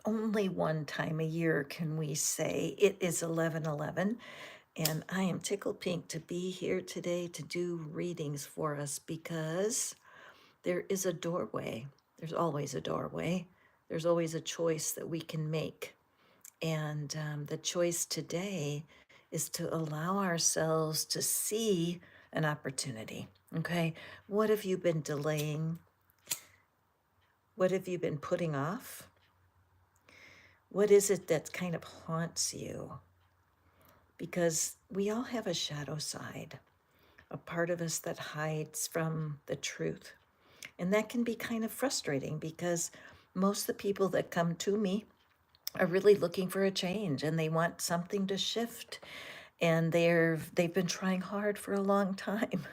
only one time a year can we say it is 11:11, and I am tickled pink to be here today to do readings for us because there is a doorway. There's always a doorway. There's always a choice that we can make. And the choice today is to allow ourselves to see an opportunity. Okay. What have you been delaying? What have you been putting off? What is it that kind of haunts you? Because we all have a shadow side, a part of us that hides from the truth. And that can be kind of frustrating because most of the people that come to me are really looking for a change and they want something to shift, and they've been trying hard for a long time.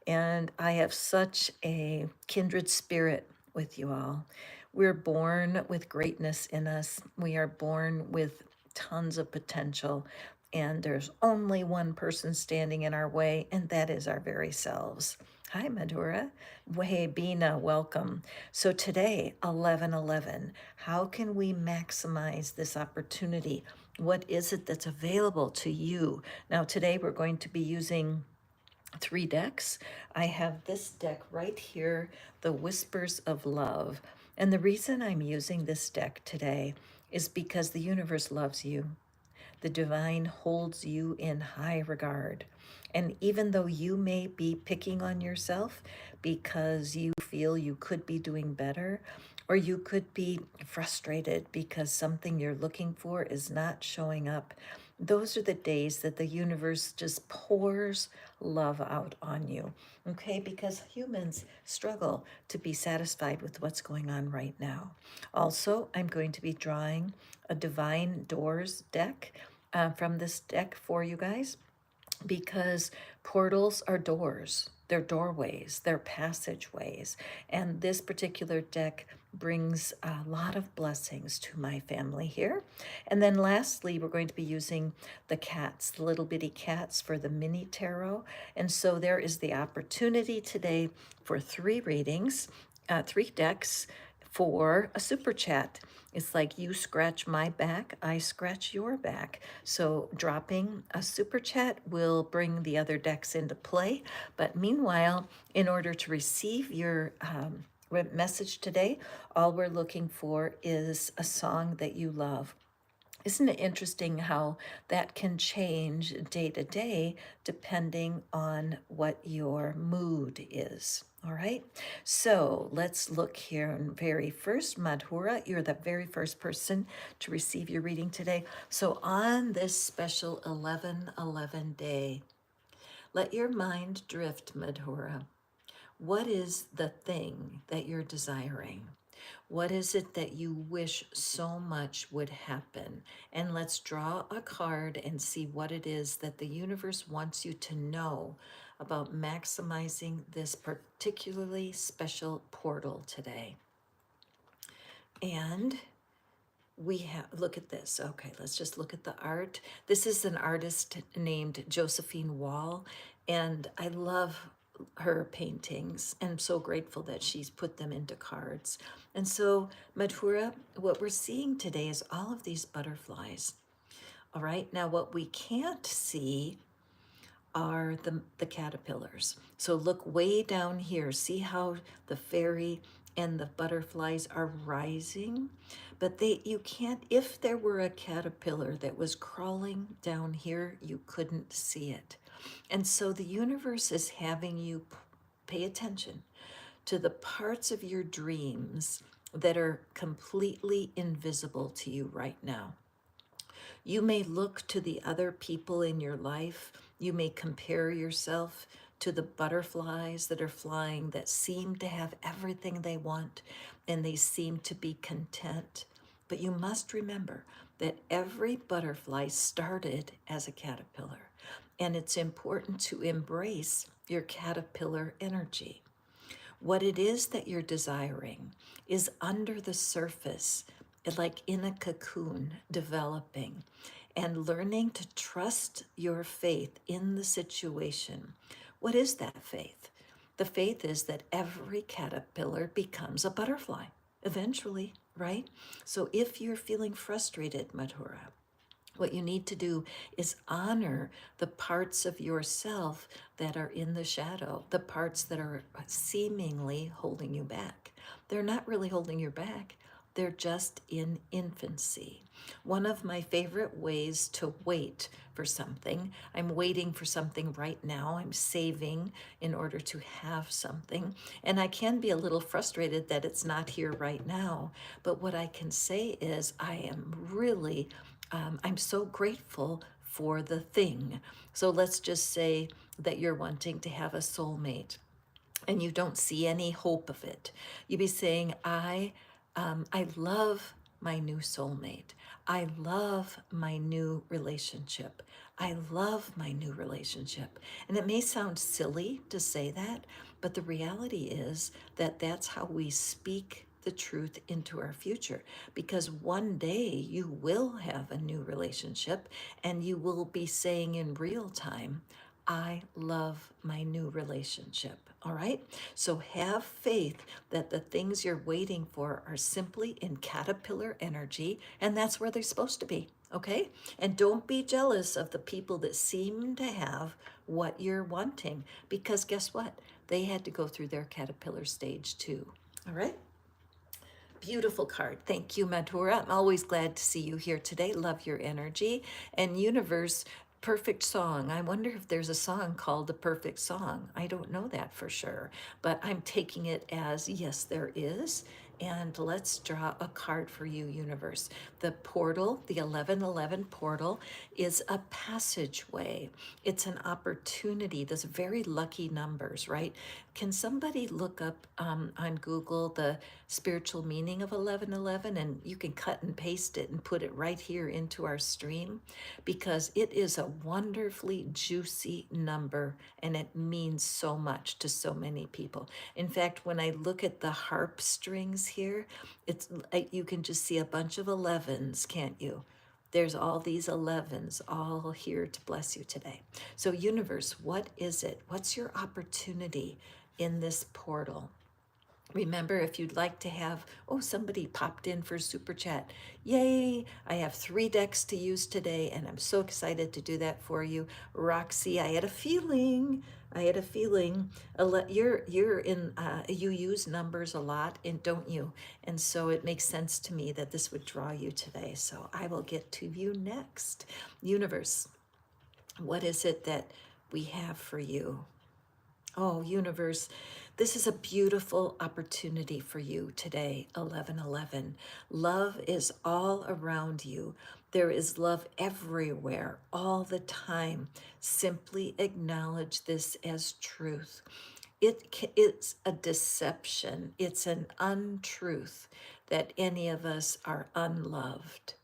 And I have such a kindred spirit with you all. We're born with greatness in us. We are born with tons of potential, and there's only one person standing in our way, and that is our very selves. Hi, Madhura. Hey, Bina, welcome. So today, 11:11, how can we maximize this opportunity? What is it that's available to you? Now, today we're going to be using 3 decks. I have this deck right here, the Whispers of Love. And the reason I'm using this deck today is because the universe loves you. The divine holds you in high regard. And even though you may be picking on yourself because you feel you could be doing better, or you could be frustrated because something you're looking for is not showing up, those are the days that the universe just pours love out on you. Okay? Because humans struggle to be satisfied with what's going on right now. Also, I'm going to be drawing a Divine Doors deck from this deck for you guys, because portals are doors, they're doorways, they're passageways. And this particular deck brings a lot of blessings to my family here. And then lastly, we're going to be using the cats, the little bitty cats, for the mini tarot. And so there is the opportunity today for 3 readings, 3 decks for a super chat. It's like you scratch my back, I scratch your back. So dropping a super chat will bring the other decks into play. But meanwhile, in order to receive your message today, all we're looking for is a song that you love. Isn't it interesting how that can change day to day depending on what your mood is? All right, so let's look here. And very first, Madhura, you're the very first person to receive your reading today. So on this special 11:11 day, let your mind drift, Madhura. What is the thing that you're desiring? What is it that you wish so much would happen? And let's draw a card and see what it is that the universe wants you to know about maximizing this particularly special portal today. And we have, look at this. Okay, let's just look at the art. This is an artist named Josephine Wall, and I love her paintings and I'm so grateful that she's put them into cards. And so, Madhura, what we're seeing today is all of these butterflies. All right, now what we can't see are the caterpillars. So look way down here. See how the fairy and the butterflies are rising? But you can't, if there were a caterpillar that was crawling down here, you couldn't see it. And so the universe is having you pay attention to the parts of your dreams that are completely invisible to you right now. You may look to the other people in your life. You may compare yourself to the butterflies that are flying that seem to have everything they want and they seem to be content. But you must remember that every butterfly started as a caterpillar, and it's important to embrace your caterpillar energy. What it is that you're desiring is under the surface, like in a cocoon, developing and learning to trust your faith in the situation. What is that faith? The faith is that every caterpillar becomes a butterfly eventually. right? So if you're feeling frustrated, Madhura, what you need to do is honor the parts of yourself that are in the shadow, the parts that are seemingly holding you back. They're not really holding you back, they're just in infancy. One of my favorite ways to wait for something, I'm waiting for something right now, I'm saving in order to have something, and I can be a little frustrated that it's not here right now. But what I can say is, I am really I'm so grateful for the thing. So let's just say that you're wanting to have a soulmate and you don't see any hope of it. You'd be saying, I love my new soulmate. I love my new relationship. I love my new relationship. And it may sound silly to say that, but the reality is that that's how we speak the truth into our future, because one day you will have a new relationship and you will be saying in real time, I love my new relationship. All right. So have faith that the things you're waiting for are simply in caterpillar energy, and that's where they're supposed to be. Okay. And don't be jealous of the people that seem to have what you're wanting, because guess what? They had to go through their caterpillar stage too. All right. Beautiful card. Thank you, Madhura. I'm always glad to see you here today. Love your energy. And universe, perfect song. I wonder if there's a song called The Perfect Song. I don't know that for sure, but I'm taking it as yes, there is. And let's draw a card for you, universe. The portal, the 1111 portal, is a passageway. It's an opportunity. Those very lucky numbers, right? Can somebody look up on Google the spiritual meaning of 1111, and you can cut and paste it and put it right here into our stream, because it is a wonderfully juicy number and it means so much to so many people. In fact, when I look at the harp strings here, it's you can just see a bunch of 11s, can't you? There's all these 11s all here to bless you today. So universe, what is it? What's your opportunity in this portal? Remember, if you'd like to have, oh, somebody popped in for super chat. Yay! I have 3 decks to use today, and I'm so excited to do that for you. Roxy, I had a feeling. You're in. You use numbers a lot, and don't you? And so it makes sense to me that this would draw you today. So I will get to you next. Universe, what is it that we have for you? Oh, universe, this is a beautiful opportunity for you today, 1111. Love is all around you. There is love everywhere, all the time. Simply acknowledge this as truth. It's a deception, it's an untruth that any of us are unloved.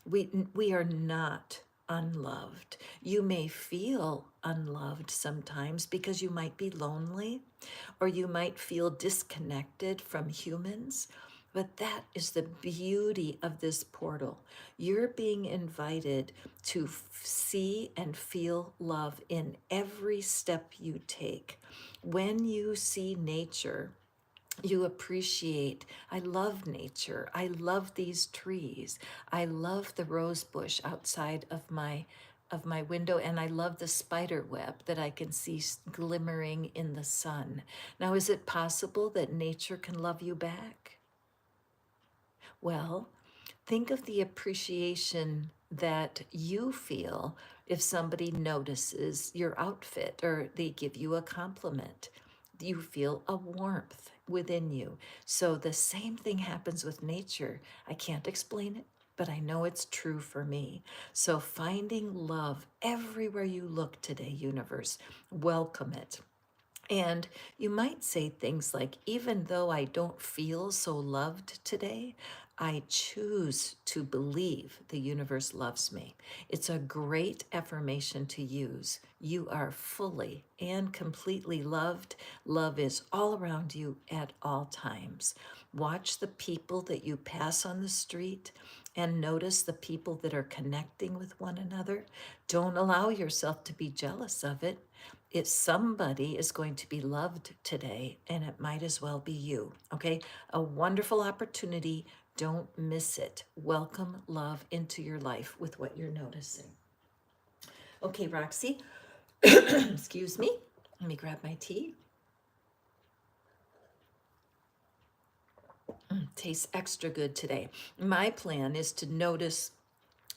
We are not unloved. You may feel unloved sometimes because you might be lonely or you might feel disconnected from humans. But that is the beauty of this portal. You're being invited to see and feel love in every step you take. When you see nature, you appreciate, I love nature, I love these trees, I love the rose bush outside of my window, and I love the spider web that I can see glimmering in the sun. Now, is it possible that nature can love you back? Well, think of the appreciation that you feel if somebody notices your outfit or they give you a compliment. You feel a warmth within you. So the same thing happens with nature. I can't explain it, but I know it's true for me. So finding love everywhere you look today, universe, welcome it. And you might say things like, even though I don't feel so loved today, I choose to believe the universe loves me. It's a great affirmation to use. You are fully and completely loved. Love is all around you at all times. Watch the people that you pass on the street and notice the people that are connecting with one another. Don't allow yourself to be jealous of it. If somebody is going to be loved today, and it might as well be you, okay? A wonderful opportunity. Don't miss it. Welcome love into your life with what you're noticing. Okay, Roxy, excuse me. Let me grab my tea. Tastes extra good today. My plan is to notice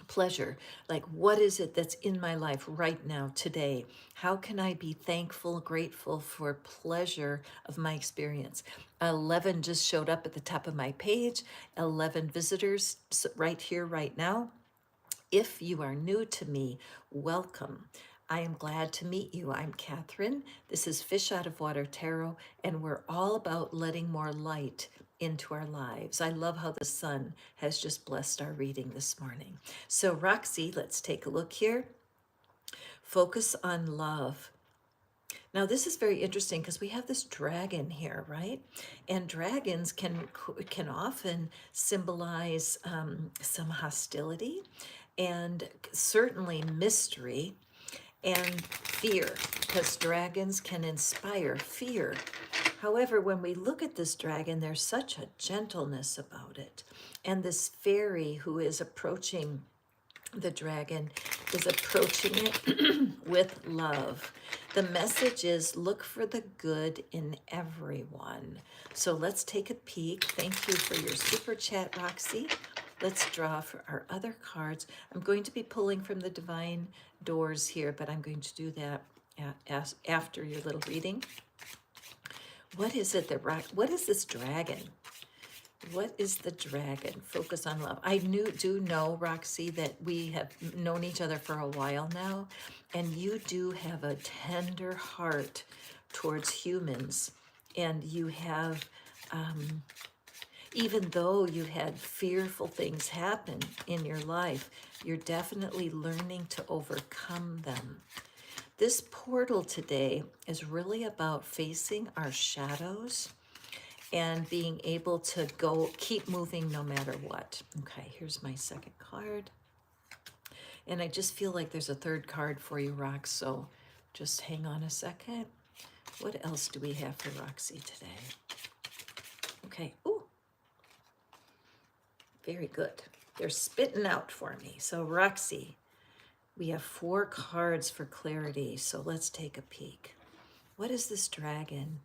pleasure. Like, what is it that's in my life right now, today? How can I be thankful, grateful for pleasure of my experience? 11 just showed up at the top of my page, 11 visitors right here, right now. If you are new to me, welcome. I am glad to meet you. I'm Catherine. This is Fish Out of Water Tarot, and we're all about letting more light into our lives. I love how the sun has just blessed our reading this morning. So, Roxy, let's take a look here. Focus on love. Now, this is very interesting because we have this dragon here, right? And dragons can often symbolize some hostility and certainly mystery and fear, because dragons can inspire fear. However, when we look at this dragon, there's such a gentleness about it. And this fairy who is approaching the dragon is approaching it with love. The message is look for the good in everyone. So let's take a peek. Thank you for your super chat, Roxy. Let's draw for our other cards. I'm going to be pulling from the Divine Doors here, but I'm going to do that after your little reading. What is it what is this dragon? What is the dragon? Focus on love. I do know, Roxy, that we have known each other for a while now, and you do have a tender heart towards humans. And you have, even though you had fearful things happen in your life, you're definitely learning to overcome them. This portal today is really about facing our shadows and being able to keep moving no matter what. Okay, here's my second card. And I just feel like there's a third card for you, Rox, so just hang on a second. What else do we have for Roxy today? Okay, ooh, very good. They're spitting out for me. So Roxy, we have 4 cards for clarity, so let's take a peek. What is this dragon?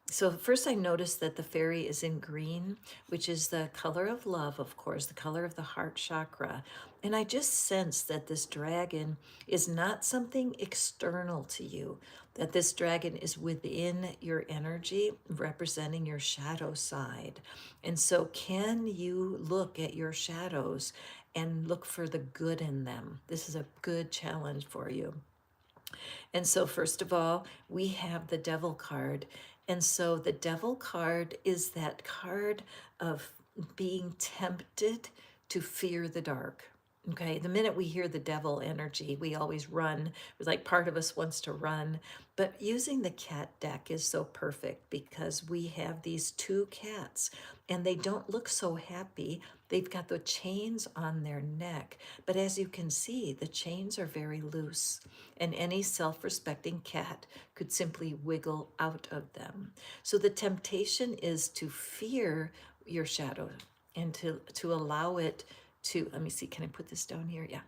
So first I noticed that the fairy is in green, which is the color of love, of course, the color of the heart chakra. And I just sense that this dragon is not something external to you, that this dragon is within your energy, representing your shadow side. And so can you look at your shadows and look for the good in them? This is a good challenge for you. And so, first of all, we have the Devil card. And so, the Devil card is that card of being tempted to fear the dark. Okay, the minute we hear the devil energy, we always run. It's like part of us wants to run. But using the cat deck is so perfect because we have these 2 cats and they don't look so happy. They've got the chains on their neck. But as you can see, the chains are very loose and any self-respecting cat could simply wiggle out of them. So the temptation is to fear your shadow and to allow it to, let me see, can I put this down here? Yeah.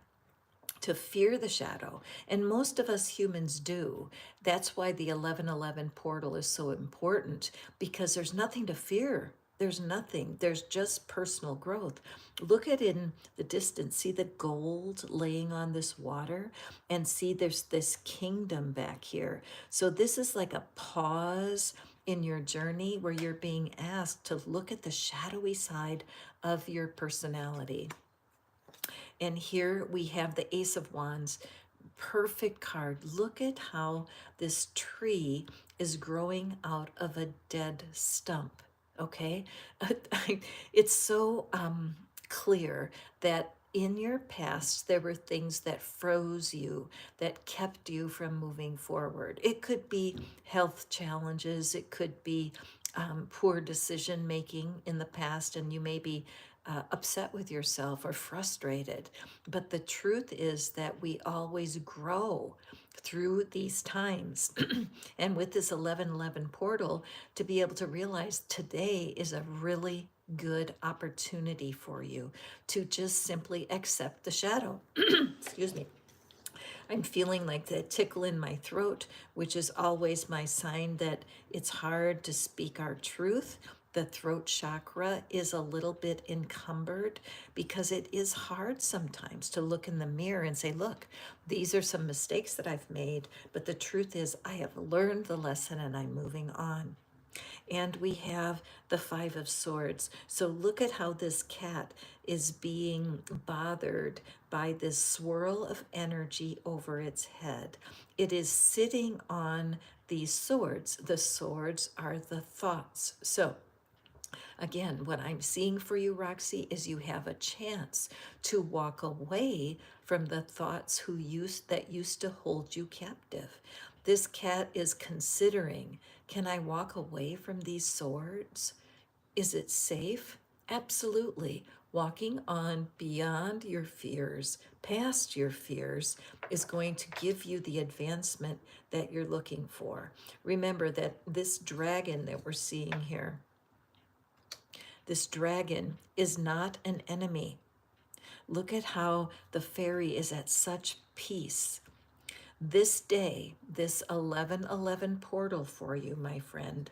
To fear the shadow. And most of us humans do. That's why the 1111 portal is so important, because there's nothing to fear. There's nothing. There's just personal growth. Look at in the distance. See the gold laying on this water, and see there's this kingdom back here. So this is like a pause in your journey where you're being asked to look at the shadowy side of your personality. And here we have the Ace of Wands, perfect card. Look at how this tree is growing out of a dead stump, okay? It's so clear that in your past, there were things that froze you, that kept you from moving forward. It could be health challenges, it could be poor decision making in the past, and you may be upset with yourself or frustrated. But the truth is that we always grow through these times. And with this 1111 portal, to be able to realize today is a really good opportunity for you to just simply accept the shadow. Excuse me. I'm feeling like the tickle in my throat, which is always my sign that it's hard to speak our truth. The throat chakra is a little bit encumbered because it is hard sometimes to look in the mirror and say, look, these are some mistakes that I've made, but the truth is I have learned the lesson and I'm moving on. And we have the Five of Swords. So look at how this cat is being bothered by this swirl of energy over its head. It is sitting on these swords. The swords are the thoughts. So again, what I'm seeing for you, Roxy, is you have a chance to walk away from the thoughts that used to hold you captive. This cat is considering, can I walk away from these swords? Is it safe? Absolutely. Walking on beyond your fears, past your fears, is going to give you the advancement that you're looking for. Remember that this dragon that we're seeing here, this dragon is not an enemy. Look at how the fairy is at such peace. This day, this 1111 portal for you, my friend,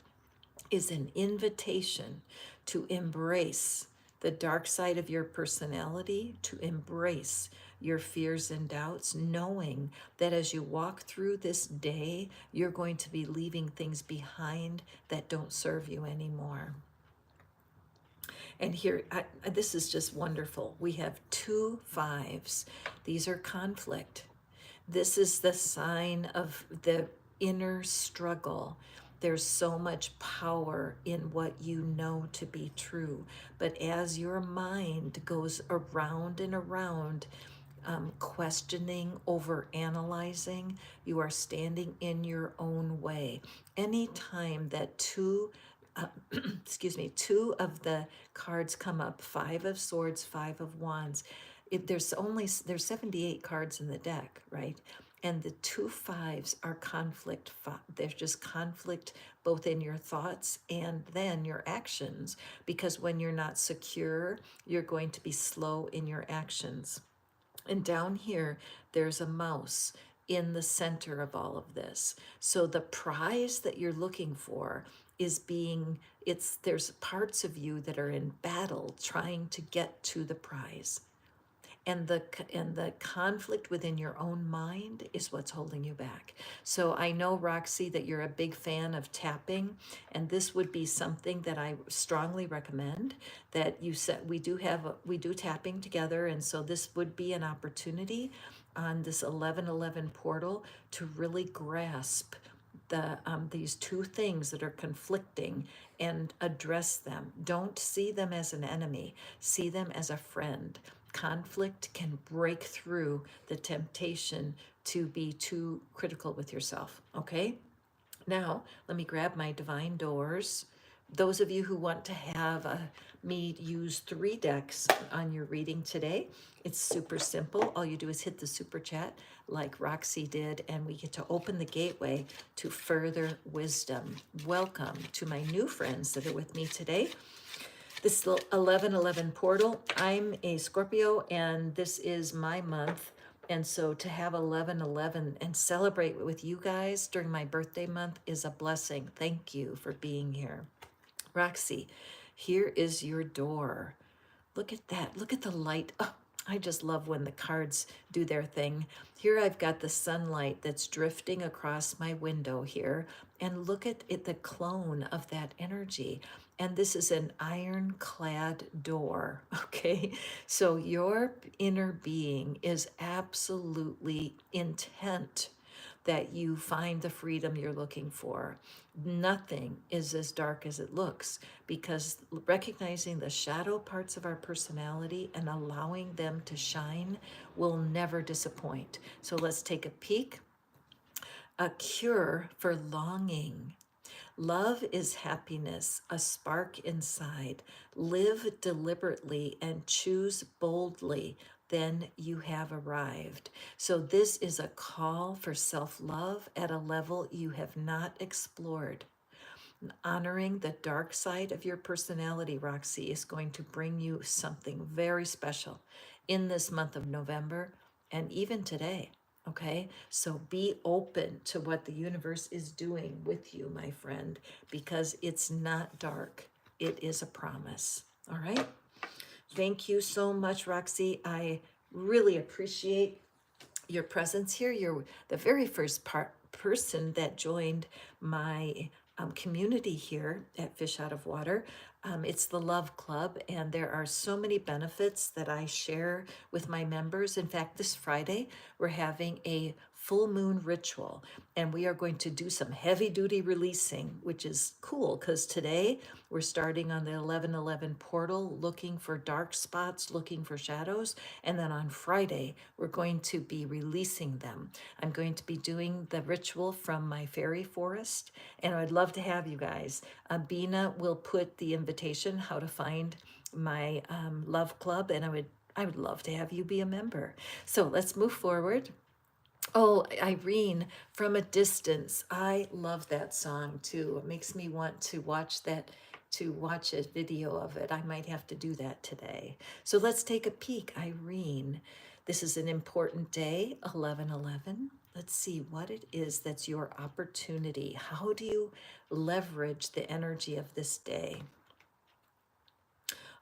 is an invitation to embrace the dark side of your personality, to embrace your fears and doubts, knowing that as you walk through this day, you're going to be leaving things behind that don't serve you anymore. And here, this is just wonderful. We have two fives. These are conflict. This is the sign of the inner struggle. There's so much power in what you know to be true. But as your mind goes around and around, questioning, over analyzing, you are standing in your own way. Anytime that excuse me, two of the cards come up, Five of Swords, Five of Wands, there's 78 cards in the deck, right? And the two fives are conflict. There's just conflict both in your thoughts and then your actions, because when you're not secure, you're going to be slow in your actions. And down here, there's a mouse in the center of all of this. So the prize that you're looking for is there's parts of you that are in battle trying to get to the prize. And the conflict within your own mind is what's holding you back. So I know, Roxy, that you're a big fan of tapping, and this would be something that I strongly recommend. That you said we do tapping together, and so this would be an opportunity on this 1111 portal to really grasp these two things that are conflicting and address them. Don't see them as an enemy, see them as a friend. Conflict can break through the temptation to be too critical with yourself, okay? Now, let me grab my divine doors. Those of you who want to have me use 3 decks on your reading today, it's super simple. All you do is hit the super chat like Roxy did, and we get to open the gateway to further wisdom. Welcome to my new friends that are with me today. This 1111 portal, I'm a Scorpio, and this is my month. And so to have 1111 and celebrate with you guys during my birthday month is a blessing. Thank you for being here. Roxy, here is your door. Look at that. Look at the light. Oh, I just love when the cards do their thing. Here I've got the sunlight that's drifting across my window here. And look at it, the clone of that energy. And this is an ironclad door, okay? So your inner being is absolutely intent that you find the freedom you're looking for. Nothing is as dark as it looks, because recognizing the shadow parts of our personality and allowing them to shine will never disappoint. So let's take a peek. A cure for longing. Love is happiness, a spark inside. Live deliberately and choose boldly. Then you have arrived. So, this is a call for self love at a level you have not explored. Honoring the dark side of your personality, Roxy, is going to bring you something very special in this month of November and even today. Okay, so be open to what the universe is doing with you, my friend, because it's not dark. It is a promise. All right. Thank you so much, Roxy. I really appreciate your presence here. You're the very first person that joined my community here at Fish Out of Water. It's the Love Club, and there are so many benefits that I share with my members. In fact, this Friday, we're having a full moon ritual, and we are going to do some heavy duty releasing, which is cool because today we're starting on the 1111 portal, looking for dark spots, looking for shadows. And then on Friday, we're going to be releasing them. I'm going to be doing the ritual from my fairy forest, and I'd love to have you guys. Bina will put the invitation how to find my love club, and I would love to have you be a member. So let's move forward. Oh, Irene, From a Distance. I love that song too. It makes me want to watch a video of it. I might have to do that today. So let's take a peek. Irene, this is an important day, 11/11. Let's see what it is that's your opportunity. How do you leverage the energy of this day?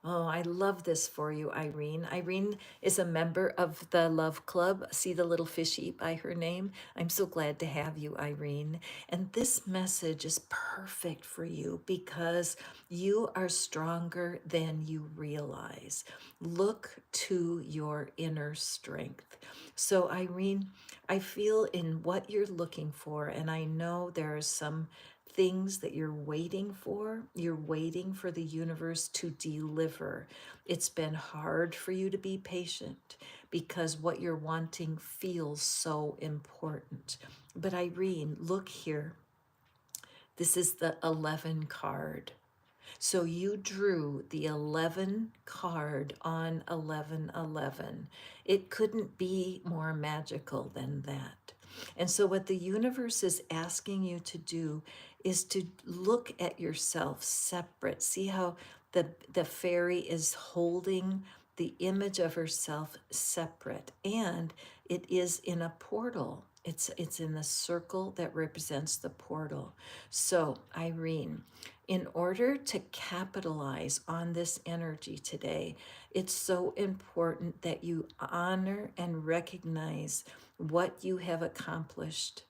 Oh, I love this for you, Irene. Irene is a member of the Love Club. See the little fishy by her name? I'm so glad to have you, Irene. And this message is perfect for you because you are stronger than you realize. Look to your inner strength. So, Irene, I feel in what you're looking for, and I know there are some things that you're waiting for. You're waiting for the universe to deliver. It's been hard for you to be patient because what you're wanting feels so important. But Irene, look here. This is the 11 card. So you drew the 11 card on 11/11. It couldn't be more magical than that. And so, what the universe is asking you to do is to look at yourself separate. See how the fairy is holding the image of herself separate, and it is in a portal. It's in the circle that represents the portal. So, Irene, in order to capitalize on this energy today, it's so important that you honor and recognize what you have accomplished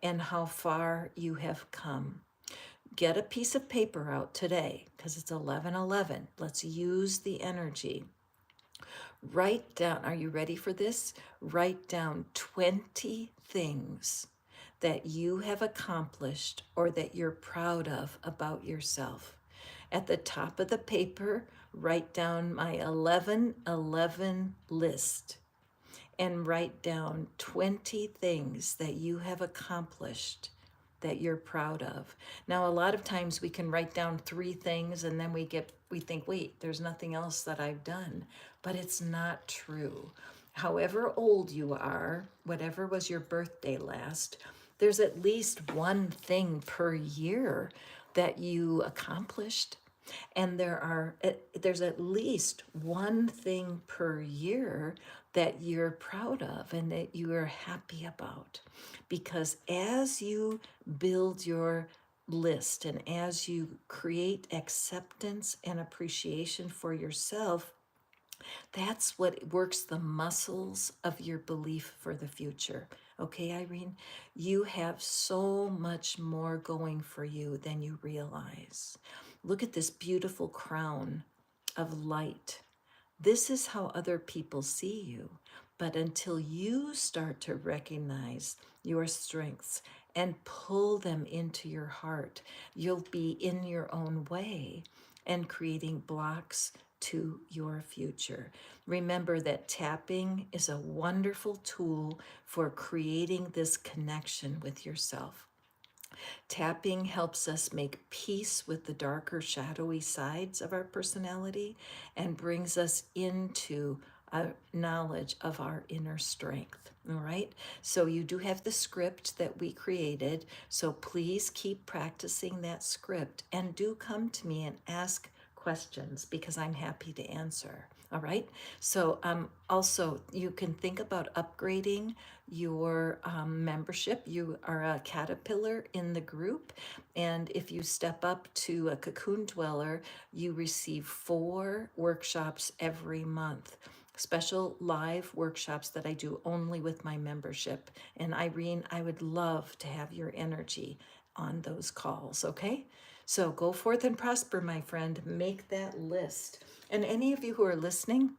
and how far you have come. Get a piece of paper out today because it's 11/11. Let's use the energy. Write down, are you ready for this? Write down 20 things that you have accomplished or that you're proud of about yourself. At the top of the paper, write down my 11/11 list and write down 20 things that you have accomplished that you're proud of. Now, a lot of times we can write down 3 things and then we think, wait, there's nothing else that I've done. But it's not true. However old you are, whatever was your birthday last, there's at least one thing per year that you accomplished. And there's at least one thing per year that you're proud of and that you are happy about. Because as you build your list and as you create acceptance and appreciation for yourself, that's what works the muscles of your belief for the future. Okay, Irene, you have so much more going for you than you realize. Look at this beautiful crown of light. This is how other people see you. But until you start to recognize your strengths and pull them into your heart, you'll be in your own way and creating blocks to your future. Remember that tapping is a wonderful tool for creating this connection with yourself. Tapping helps us make peace with the darker, shadowy sides of our personality and brings us into knowledge of our inner strength. All right. So you do have the script that we created. So please keep practicing that script and do come to me and ask questions because I'm happy to answer. All right. So also, you can think about upgrading your membership. You are a caterpillar in the group. And if you step up to a cocoon dweller, you receive 4 workshops every month, special live workshops that I do only with my membership. And Irene, I would love to have your energy on those calls, okay? So go forth and prosper, my friend. Make that list. And any of you who are listening,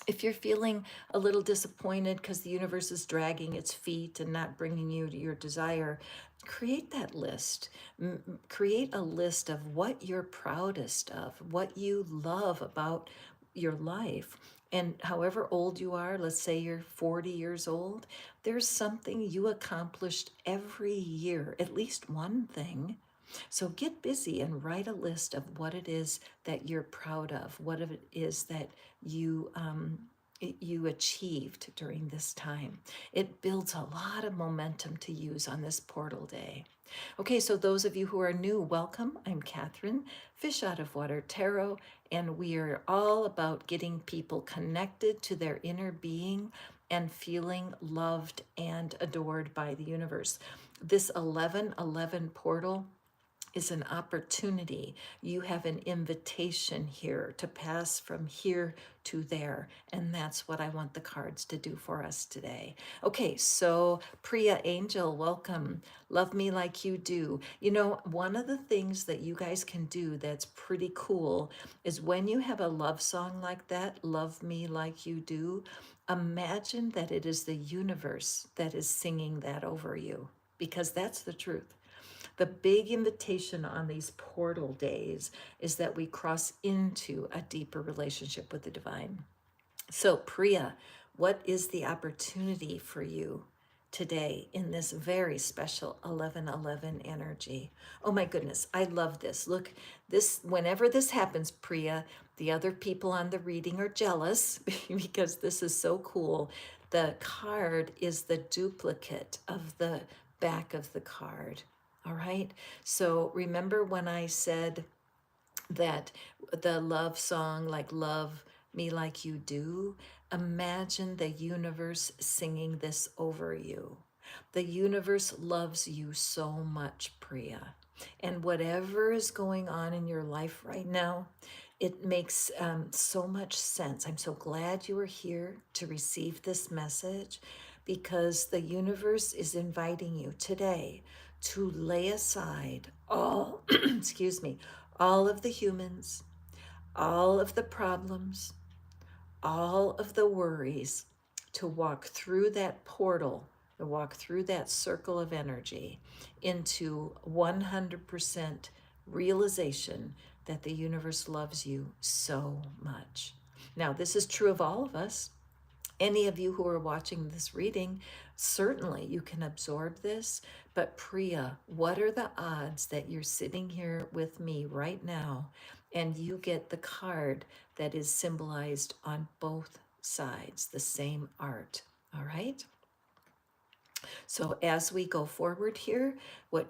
if you're feeling a little disappointed because the universe is dragging its feet and not bringing you to your desire, create that list. Create a list of what you're proudest of, what you love about your life. And however old you are, let's say you're 40 years old, there's something you accomplished every year, at least one thing. So get busy and write a list of what it is that you're proud of, what it is that you achieved during this time. It builds a lot of momentum to use on this portal day. Okay, so those of you who are new, welcome. I'm Catherine, Fish Out of Water Tarot, and we are all about getting people connected to their inner being and feeling loved and adored by the universe. This 1111 portal is an opportunity. You have an invitation here to pass from here to there. And that's what I want the cards to do for us today. Okay, so Priya Angel, welcome. Love me like you do. You know, one of the things that you guys can do that's pretty cool is when you have a love song like that, Love Me Like You Do, imagine that it is the universe that is singing that over you, because that's the truth. The big invitation on these portal days is that we cross into a deeper relationship with the divine. So, Priya, what is the opportunity for you today in this very special 1111 energy? Oh my goodness, I love this. Look, this whenever this happens, Priya, the other people on the reading are jealous because this is so cool. The card is the duplicate of the back of the card. All right. So remember when I said that the love song, like Love Me Like You Do, imagine the universe singing this over you. The universe loves you so much, Priya. And whatever is going on in your life right now, it makes so much sense. I'm so glad you are here to receive this message, because the universe is inviting you today to lay aside all, excuse me, all of the humans, all of the problems, all of the worries, to walk through that portal, to walk through that circle of energy into 100% realization that the universe loves you so much. Now, this is true of all of us. Any of you who are watching this reading, certainly you can absorb this. But Priya, what are the odds that you're sitting here with me right now and you get the card that is symbolized on both sides, the same art? All right. So as we go forward here,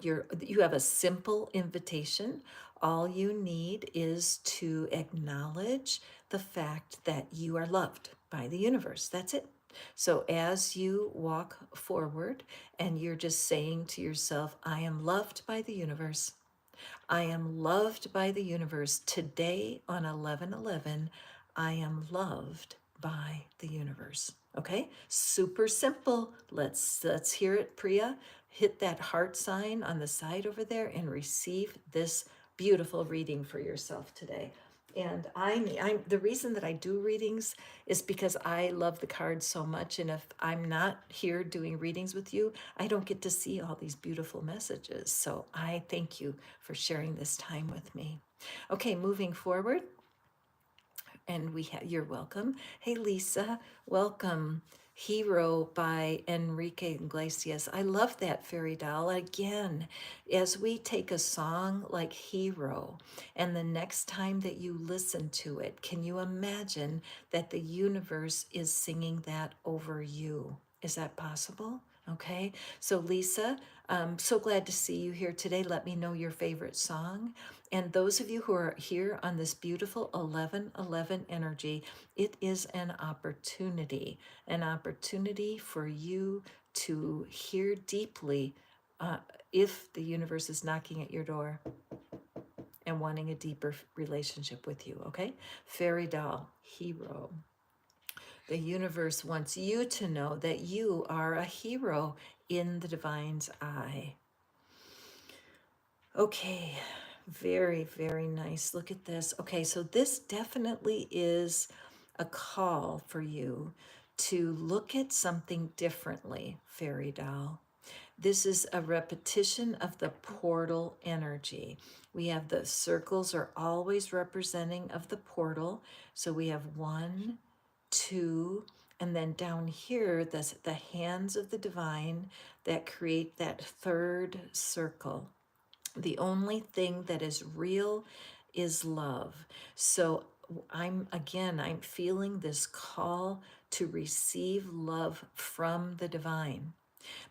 you have a simple invitation. All you need is to acknowledge the fact that you are loved by the universe. That's it. So as you walk forward and you're just saying to yourself, I am loved by the universe. I am loved by the universe. Today on 1111, I am loved by the universe. Okay? Super simple. Let's hear it, Priya. Hit that heart sign on the side over there and receive this beautiful reading for yourself today. And I'm the reason that I do readings is because I love the cards so much. And if I'm not here doing readings with you, I don't get to see all these beautiful messages. So I thank you for sharing this time with me. Okay, moving forward. And you're welcome. Hey, Lisa, welcome. Hero by Enrique Iglesias. I love that, Fairy Doll. Again, as we take a song like Hero, and the next time that you listen to it, can you imagine that the universe is singing that over you? Is that possible? Okay. So, Lisa, I'm so glad to see you here today. Let me know your favorite song. And those of you who are here on this beautiful 1111 energy, it is an opportunity for you to hear deeply if the universe is knocking at your door and wanting a deeper relationship with you, okay? Fairy doll, hero. The universe wants you to know that you are a hero in the divine's eye. Okay, very, very nice. Look at this. Okay, so this definitely is a call for you to look at something differently, fairy doll. This is a repetition of the portal energy. We have the circles are always representing of the portal. So we have 1, 2, and then down here, the hands of the divine that create that third circle. The only thing that is real is love. So I'm feeling this call to receive love from the divine.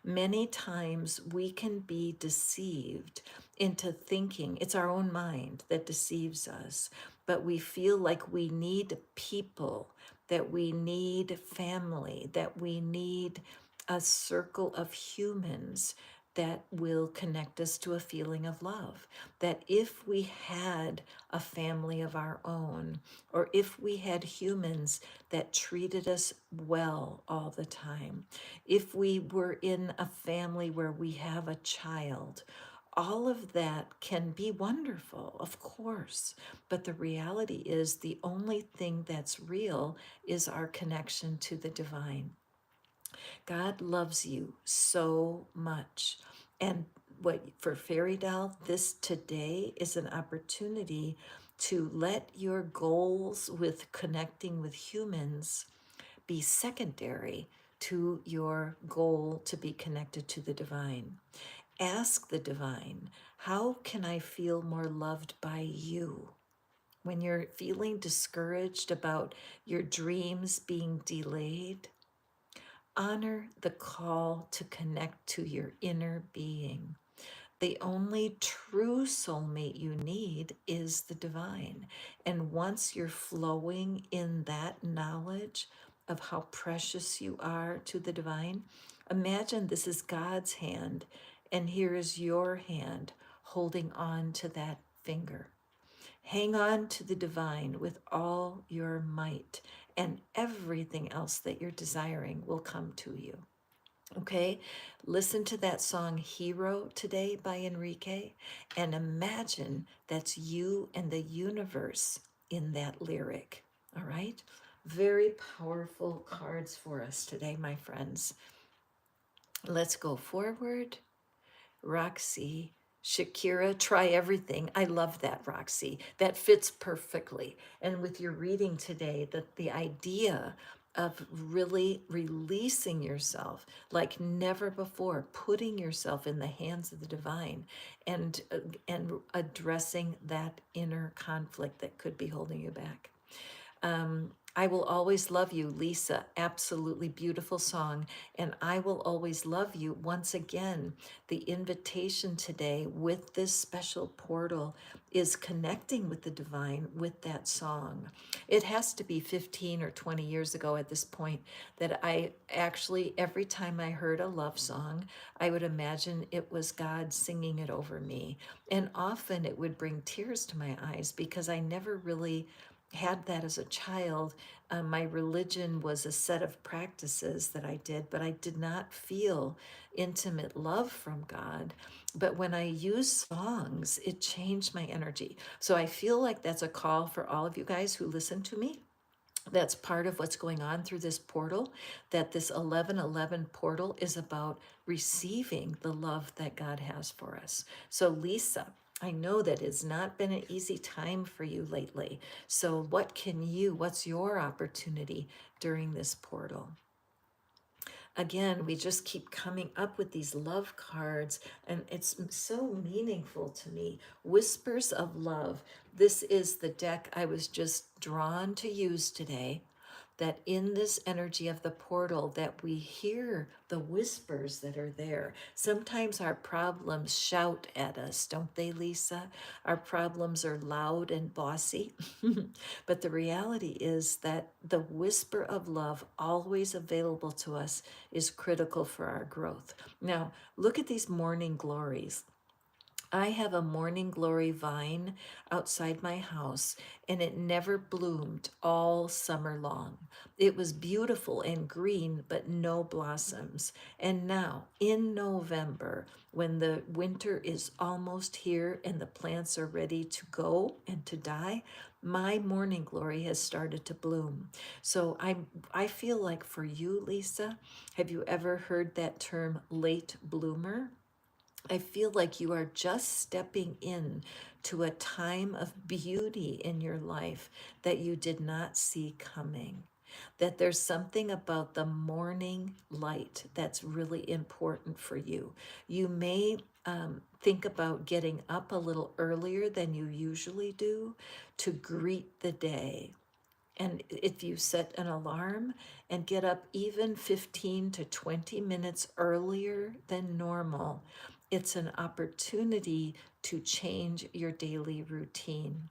Many times we can be deceived into thinking it's our own mind that deceives us, but we feel like we need people, that we need family, that we need a circle of humans that will connect us to a feeling of love. That if we had a family of our own, or if we had humans that treated us well all the time, if we were in a family where we have a child, all of that can be wonderful, of course. But the reality is the only thing that's real is our connection to the divine. God loves you so much. And what for Fairy Doll, this today is an opportunity to let your goals with connecting with humans be secondary to your goal to be connected to the divine. Ask the divine, how can I feel more loved by you? When you're feeling discouraged about your dreams being delayed, honor the call to connect to your inner being. The only true soulmate you need is the divine. And once you're flowing in that knowledge of how precious you are to the divine, imagine this is God's hand, and here is your hand holding on to that finger. Hang on to the divine with all your might, and everything else that you're desiring will come to you. Okay, listen to that song Hero today by Enrique and imagine that's you and the universe in that lyric. All right, very powerful cards for us today, my friends. Let's go forward. Roxy, Shakira, try everything. I love that, Roxy. That fits perfectly. And with your reading today, the idea of really releasing yourself like never before, putting yourself in the hands of the divine and addressing that inner conflict that could be holding you back. I will always love you, Lisa. Absolutely beautiful song. And I will always love you. Once again, the invitation today with this special portal is connecting with the divine with that song. It has to be 15 or 20 years ago at this point that I actually, every time I heard a love song, I would imagine it was God singing it over me. And often it would bring tears to my eyes because I never really had that as a child. My religion was a set of practices that I did, but I did not feel intimate love from God. But when I used songs, it changed my energy. So I feel like that's a call for all of you guys who listen to me. That's part of what's going on through this portal, that this 1111 portal is about receiving the love that God has for us. So, Lisa, I know that it's not been an easy time for you lately. So, what's your opportunity during this portal? again, we just keep coming up with these love cards, and it's so meaningful to me. Whispers of Love. This is the deck I was just drawn to use today. That in this energy of the portal, that we hear the whispers that are there. Sometimes our problems shout at us, don't they, Lisa? Our problems are loud and bossy. But the reality is that the whisper of love, always available to us, is critical for our growth. Now, look at these morning glories. I have a morning glory vine outside my house, and it never bloomed all summer long. It was beautiful and green, but no blossoms. And now, in November, when the winter is almost here and the plants are ready to go and to die, my morning glory has started to bloom. So I feel like for you, Lisa, have you ever heard that term late bloomer? I feel like you are just stepping in to a time of beauty in your life that you did not see coming. That there's something about the morning light that's really important for you. You may think about getting up a little earlier than you usually do to greet the day. And if you set an alarm and get up even 15 to 20 minutes earlier than normal, it's an opportunity to change your daily routine.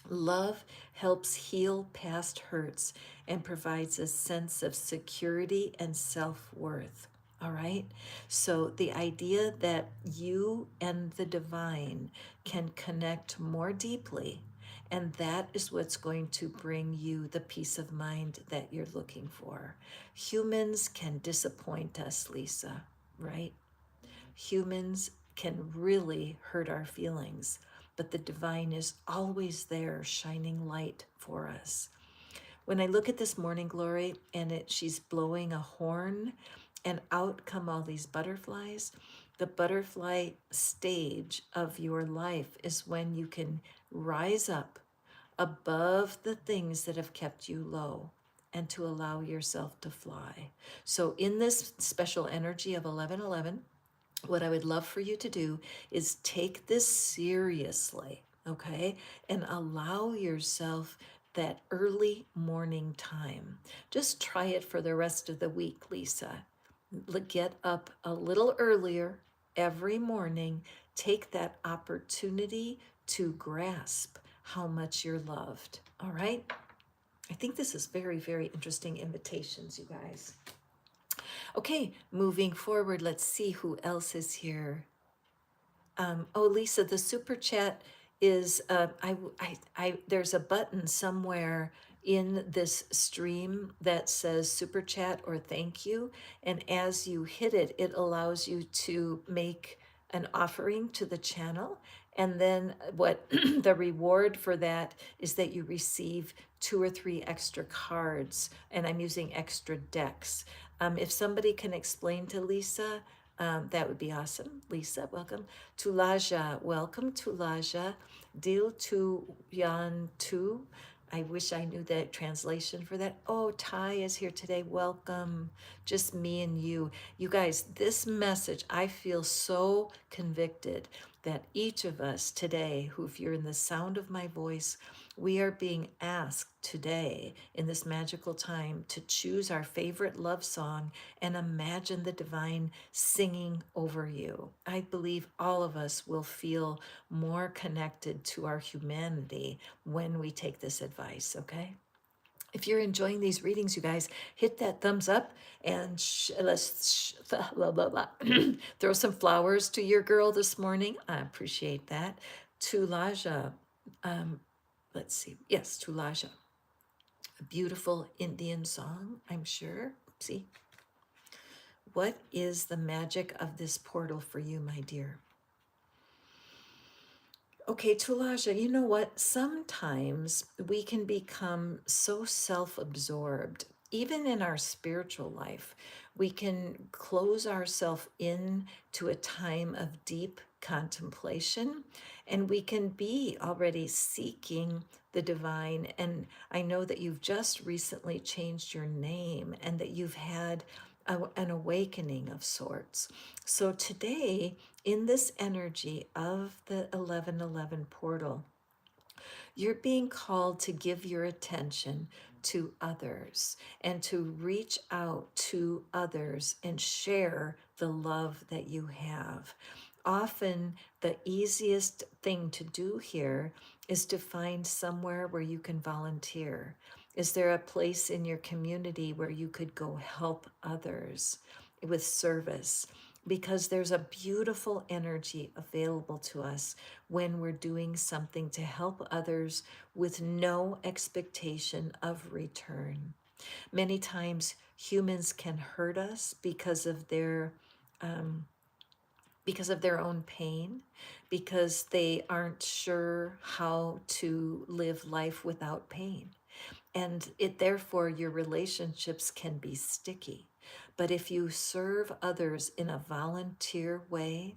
Love helps heal past hurts and provides a sense of security and self worth. All right. So, the idea that you and the divine can connect more deeply, and that is what's going to bring you the peace of mind that you're looking for. Humans can disappoint us, Lisa, right? Humans can really hurt our feelings, but the divine is always there shining light for us. When I look at this morning glory and she's blowing a horn and out come all these butterflies, the butterfly stage of your life is when you can rise up above the things that have kept you low and to allow yourself to fly. So in this special energy of 1111, what I would love for you to do is take this seriously, okay? And allow yourself that early morning time. Just try it for the rest of the week, Lisa. Get up a little earlier every morning. Take that opportunity to grasp how much you're loved, all right? I think this is very, very interesting invitations, you guys. Okay, moving forward, let's see who else is here. Oh, Lisa, the super chat is there's a button somewhere in this stream that says super chat or thank you, and as you hit it, it allows you to make an offering to the channel. And then what the reward for that is that you receive 2 or 3 extra cards, and I'm using extra decks. If somebody can explain to Lisa, that would be awesome. Lisa, welcome. Tulaja, welcome Tulaja. Dil tu yan tu. I wish I knew that translation for that. Oh, Ty is here today. Welcome. Just me and you. You guys, this message, I feel so convicted that each of us today, who, if you're in the sound of my voice, we are being asked today in this magical time to choose our favorite love song and imagine the divine singing over you. I believe all of us will feel more connected to our humanity when we take this advice, okay? If you're enjoying these readings, you guys, hit that thumbs up and blah, blah, blah. Throw some flowers to your girl this morning. I appreciate that. Tulaja, let's see. Yes, Tulaja. A beautiful Indian song, I'm sure. See? What is the magic of this portal for you, my dear? Okay, Tulaja, you know what? Sometimes we can become so self-absorbed, even in our spiritual life. We can close ourselves in to a time of deep contemplation, and we can be already seeking the divine. And I know that you've just recently changed your name and that you've had an awakening of sorts. So today, in this energy of the 1111 portal, you're being called to give your attention to others and to reach out to others and share the love that you have. Often, the easiest thing to do here is to find somewhere where you can volunteer. Is there a place in your community where you could go help others with service? Because there's a beautiful energy available to us when we're doing something to help others with no expectation of return. Many times humans can hurt us um, because of their own pain, because they aren't sure how to live life without pain. And it therefore your relationships can be sticky. But if you serve others in a volunteer way,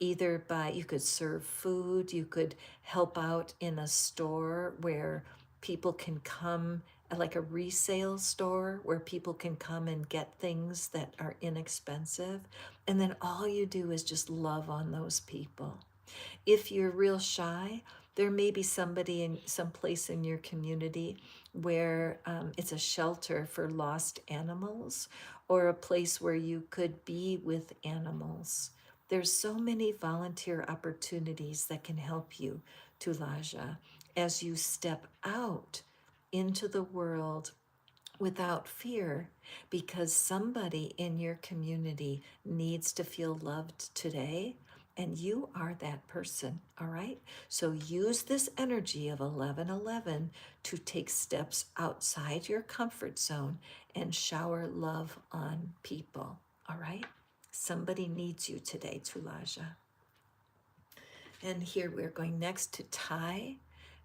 either by you could serve food, you could help out in a store where people can come, like a resale store where people can come and get things that are inexpensive, and then all you do is just love on those people. If you're real shy, there may be somebody in some place in your community where it's a shelter for lost animals or a place where you could be with animals. There's so many volunteer opportunities that can help you, Tulaja, as you step out into the world without fear, because somebody in your community needs to feel loved today, and you are that person. All right, so use this energy of 1111 to take steps outside your comfort zone and shower love on people. All right, somebody needs you today, Tulaja. And here we're going next to Thai.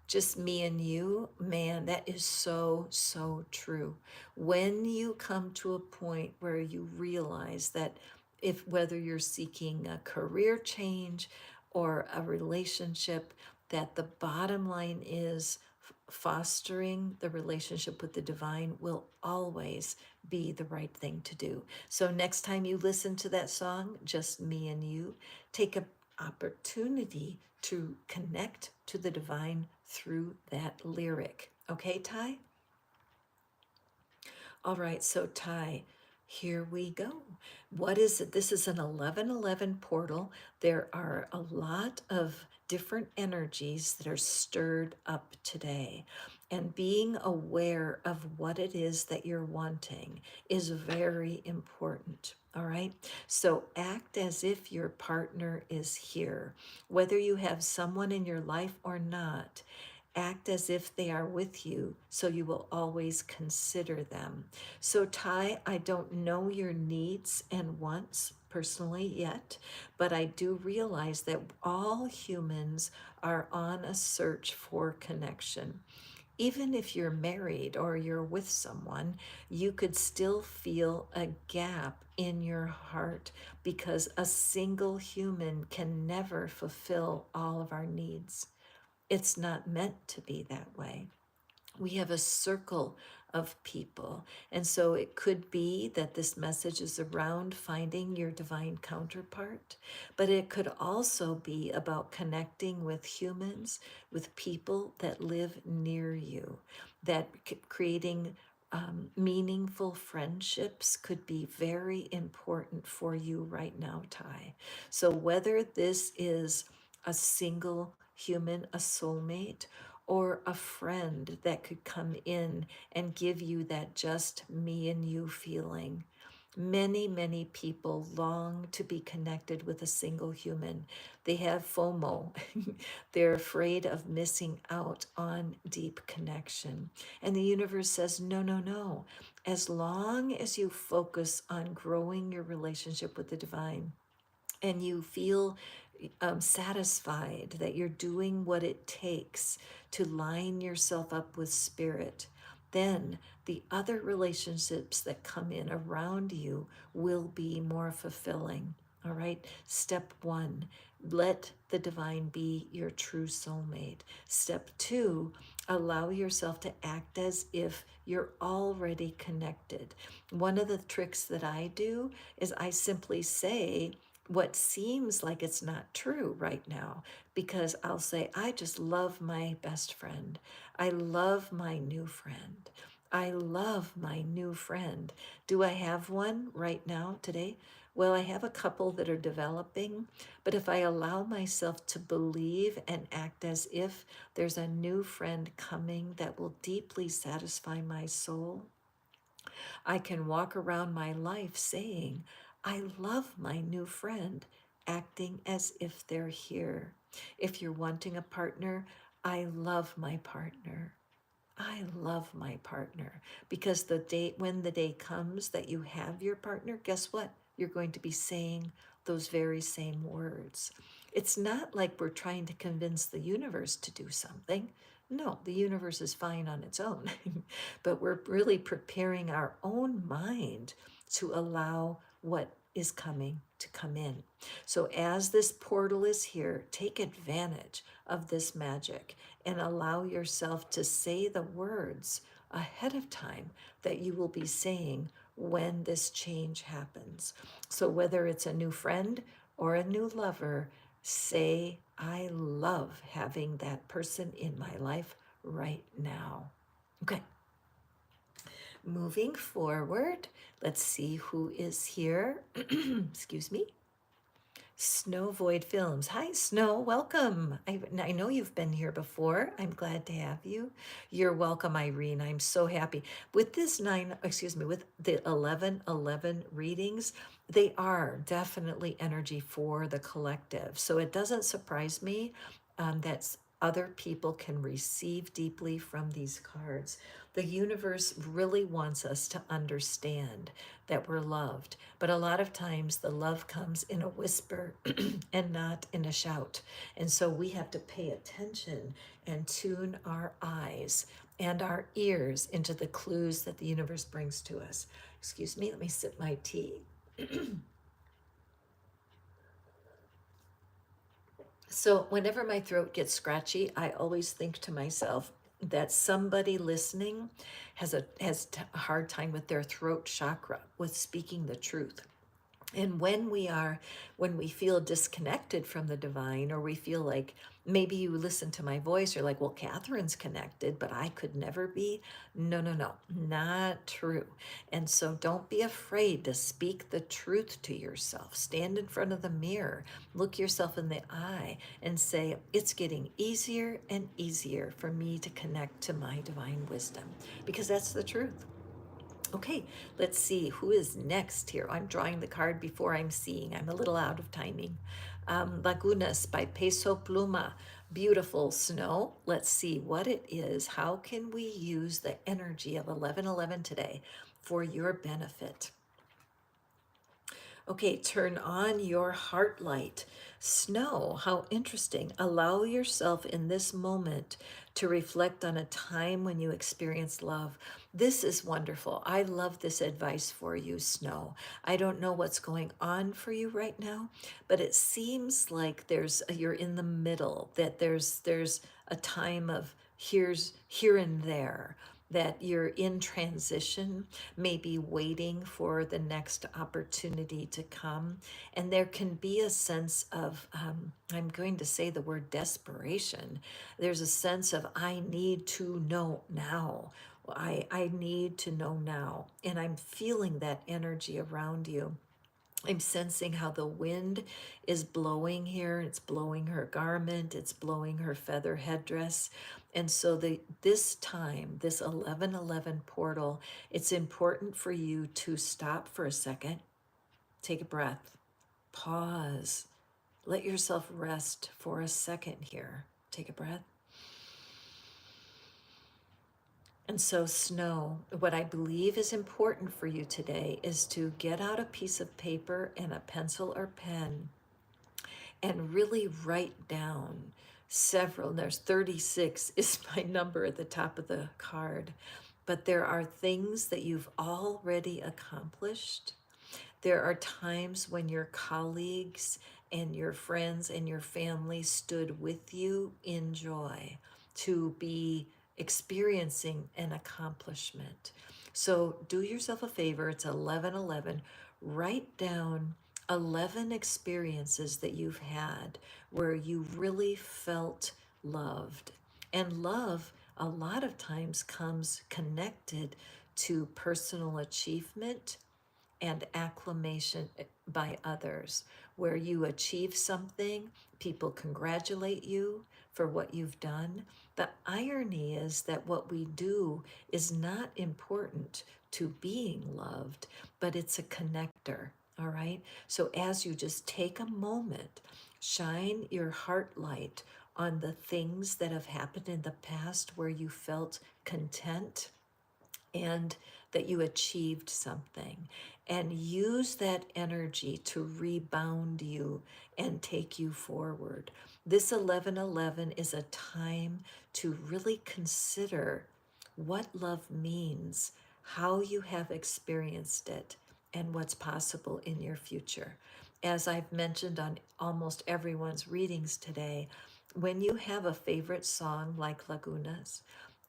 Just me and you, man, that is so, so true. When you come to a point where you realize that if whether you're seeking a career change or a relationship, that the bottom line is fostering the relationship with the divine will always be the right thing to do. So next time you listen to that song, Just Me and You, take a opportunity to connect to the divine through that lyric. Okay, Ty? All right, so Ty, here we go. What is it? This is an 1111 portal. There are a lot of different energies that are stirred up today. And being aware of what it is that you're wanting is very important. All right. So act as if your partner is here. Whether you have someone in your life or not, act as if they are with you so you will always consider them. So, Ty, I don't know your needs and wants personally yet, but I do realize that all humans are on a search for connection. Even if you're married or you're with someone, you could still feel a gap in your heart because a single human can never fulfill all of our needs. It's not meant to be that way. We have a circle of people. And so it could be that this message is around finding your divine counterpart, but it could also be about connecting with humans, with people that live near you, that creating meaningful friendships could be very important for you right now, Ty. So whether this is a single human, a soulmate, or a friend that could come in and give you that just me and you feeling. Many, many people long to be connected with a single human. They have FOMO. They're afraid of missing out on deep connection. And the universe says, no, no, no. As long as you focus on growing your relationship with the divine, and you feel satisfied that you're doing what it takes to line yourself up with spirit, then the other relationships that come in around you will be more fulfilling. All right. Step one, let the divine be your true soulmate. Step two, Allow yourself to act as if you're already connected. One of the tricks that I do is I simply say what seems like it's not true right now, because I'll say, I just love my best friend. I love my new friend. I love my new friend. Do I have one right now today? Well, I have a couple that are developing, but if I allow myself to believe and act as if there's a new friend coming that will deeply satisfy my soul, I can walk around my life saying, I love my new friend, acting as if they're here. If you're wanting a partner, I love my partner. I love my partner, because when the day comes that you have your partner, guess what? You're going to be saying those very same words. It's not like we're trying to convince the universe to do something. No, the universe is fine on its own. But we're really preparing our own mind to allow what is coming to come in. So as this portal is here, take advantage of this magic and allow yourself to say the words ahead of time that you will be saying when this change happens. So whether it's a new friend or a new lover, say, I love having that person in my life right now. Okay, moving forward, let's see who is here. Excuse me. Snow Void Films. Hi, Snow. Welcome. I know you've been here before. I'm glad to have you. You're welcome, Irene. I'm so happy. With with the 1111 readings, they are definitely energy for the collective. So it doesn't surprise me that other people can receive deeply from these cards. The universe really wants us to understand that we're loved, but a lot of times the love comes in a whisper and not in a shout. And so we have to pay attention and tune our eyes and our ears into the clues that the universe brings to us. Excuse me, let me sip my tea. So whenever my throat gets scratchy, I always think to myself that somebody listening has a hard time with their throat chakra, with speaking the truth. And when we feel disconnected from the divine, or we feel like maybe you listen to my voice, you're like, well, Catherine's connected, but I could never be. No, no, no, not true. And so don't be afraid to speak the truth to yourself. Stand in front of the mirror, look yourself in the eye, and say, it's getting easier and easier for me to connect to my divine wisdom, because that's the truth. Okay, let's see who is next here. I'm drawing the card before I'm seeing. I'm a little out of timing. Lagunas by Peso Pluma. Beautiful snow. Let's see what it is. How can we use the energy of 1111 today for your benefit? Okay, turn on your heart light. Snow, how interesting. Allow yourself in this moment to reflect on a time when you experienced love. This is wonderful. I love this advice for you, Snow. I don't know what's going on for you right now, but it seems like you're in the middle, that there's a time of here and there, that you're in transition, maybe waiting for the next opportunity to come. And there can be a sense of, I'm going to say the word desperation. There's a sense of, I need to know now. I need to know now. And I'm feeling that energy around you. I'm sensing how the wind is blowing here. It's blowing her garment. It's blowing her feather headdress. And so this time, this 1111 portal, it's important for you to stop for a second, take a breath, pause, let yourself rest for a second here. Take a breath. And so, Snow, what I believe is important for you today is to get out a piece of paper and a pencil or pen and really write down several. There's 36 is my number at the top of the card. But there are things that you've already accomplished. There are times when your colleagues and your friends and your family stood with you in joy to be experiencing an accomplishment. So do yourself a favor, it's 11:11. Write down 11 experiences that you've had where you really felt loved. And love, a lot of times, comes connected to personal achievement and acclamation by others, where you achieve something, people congratulate you for what you've done. The irony is that what we do is not important to being loved, but it's a connector. All right. So as you just take a moment, shine your heart light on the things that have happened in the past where you felt content and that you achieved something, and use that energy to rebound you and take you forward. This 11:11 is a time to really consider what love means, how you have experienced it, and what's possible in your future. As I've mentioned on almost everyone's readings today, when you have a favorite song like Lagunas,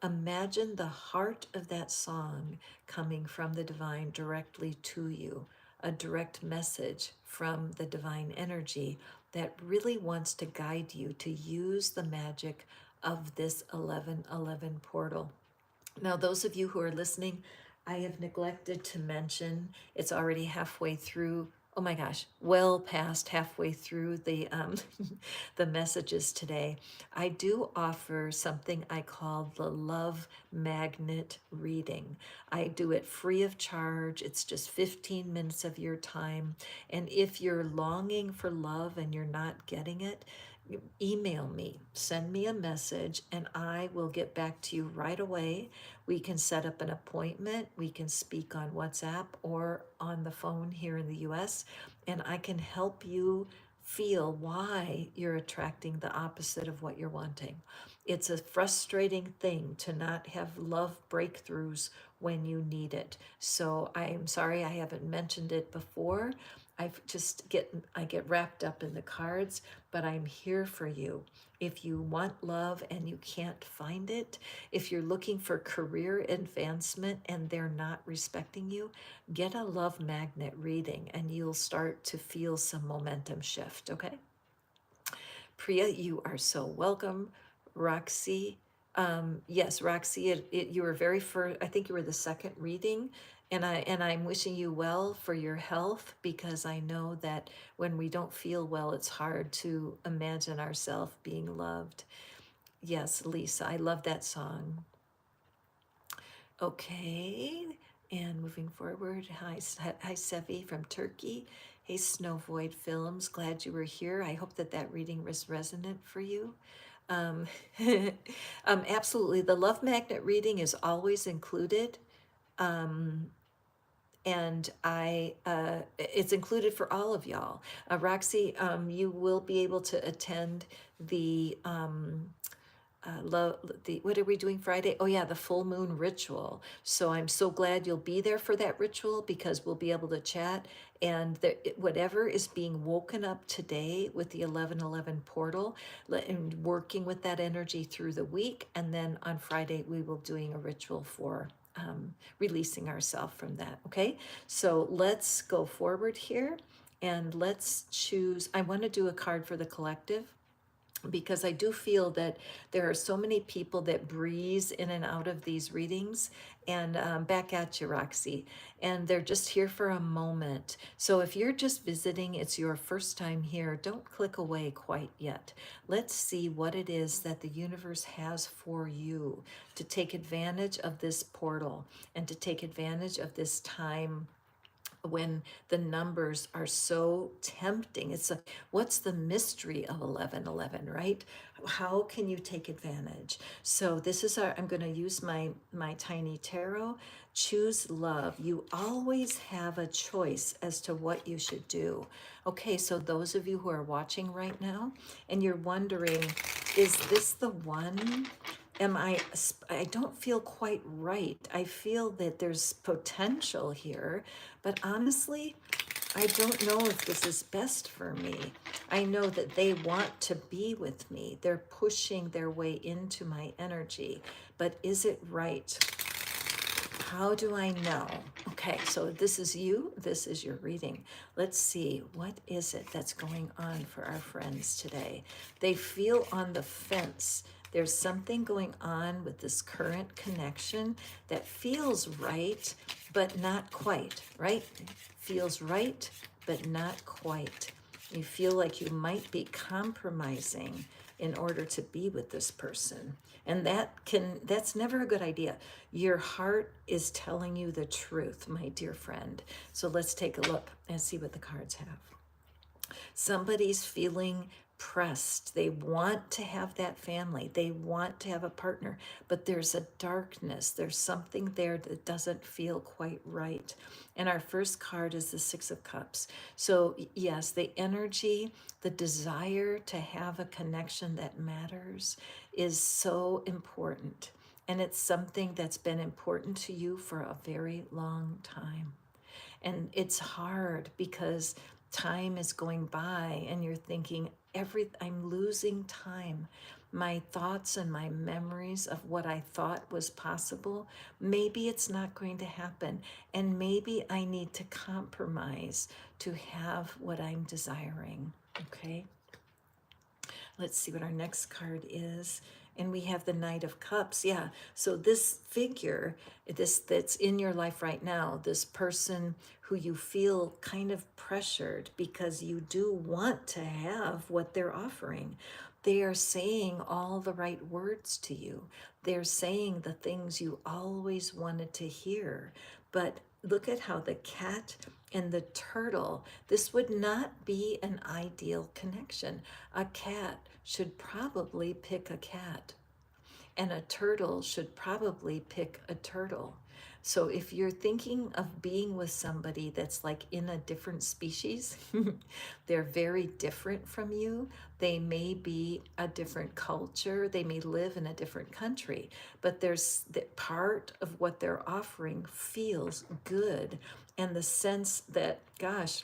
imagine the heart of that song coming from the divine directly to you, a direct message from the divine energy that really wants to guide you to use the magic of this 11:11 portal. Now, those of you who are listening, I have neglected to mention it's already halfway through. Oh my gosh, well past halfway through the the messages today. I do offer something I call the Love Magnet reading. I do it free of charge. It's just 15 minutes of your time. And if you're longing for love and you're not getting it, email me, send me a message, and I will get back to you right away. We can set up an appointment. We can speak on WhatsApp or on the phone here in the US, and I can help you feel why you're attracting the opposite of what you're wanting. It's a frustrating thing to not have love breakthroughs when you need it. So I'm sorry I haven't mentioned it before. I get wrapped up in the cards, but I'm here for you. If you want love and you can't find it, if you're looking for career advancement and they're not respecting you, get a love magnet reading and you'll start to feel some momentum shift, okay? Priya, you are so welcome. Roxy, yes, Roxy, you were very first. I think you were the second reading, and I'm wishing you well for your health, because I know that when we don't feel well, it's hard to imagine ourselves being loved. Yes, Lisa, I love that song. Okay, and moving forward, hi Sevi from Turkey. Hey, Snow Void Films, glad you were here. I hope that that reading was resonant for you. Um, Absolutely, the Love Magnet reading is always included. Um, and it's included for all of y'all. Roxy, you will be able to attend the love the what are we doing Friday? Oh yeah, the full moon ritual. So I'm so glad you'll be there for that ritual, because we'll be able to chat, and whatever is being woken up today with the 11:11 portal, and working with that energy through the week, and then on Friday we will doing a ritual for releasing ourselves from that. Okay, so let's go forward here, and let's choose. I want to do a card for the collective, because I do feel that there are so many people that breeze in and out of these readings. And back at you, Roxy. And they're just here for a moment. So if you're just visiting, it's your first time here, don't click away quite yet. Let's see what it is that the universe has for you to take advantage of this portal and to take advantage of this time when the numbers are so tempting. It's what's the mystery of 11:11, right? How can you take advantage? So this is I'm going to use my tiny tarot. Choose love. You always have a choice as to what you should do. Okay, so those of you who are watching right now and you're wondering, is this the one? I don't feel quite right. I feel that there's potential here, but honestly, I don't know if this is best for me. I know that they want to be with me. They're pushing their way into my energy, but is it right? How do I know? Okay, so this is you, this is your reading. Let's see, what is it that's going on for our friends today? They feel on the fence. There's something going on with this current connection that feels right, but not quite, right? Feels right, but not quite. You feel like you might be compromising in order to be with this person. And that's never a good idea. Your heart is telling you the truth, my dear friend. So let's take a look and see what the cards have. Somebody's feeling pressed. They want to have that family. They want to have a partner, but there's a darkness. There's something there that doesn't feel quite right. And our first card is the Six of Cups. So, yes, the energy, the desire to have a connection that matters is so important. And it's something that's been important to you for a very long time. And it's hard because time is going by and you're thinking, I'm losing time. My thoughts and my memories of what I thought was possible, maybe it's not going to happen. And maybe I need to compromise to have what I'm desiring. Okay? Let's see what our next card is. And we have the Knight of Cups. Yeah. So this figure, this that's in your life right now, this person who you feel kind of pressured because you do want to have what they're offering. They are saying all the right words to you. They're saying the things you always wanted to hear. But look at how the cat and the turtle, this would not be an ideal connection. A cat should probably pick a cat, and a turtle should probably pick a turtle. So if you're thinking of being with somebody that's like in a different species, they're very different from you. They may be a different culture. They may live in a different country, but there's the part of what they're offering feels good. And the sense that, gosh,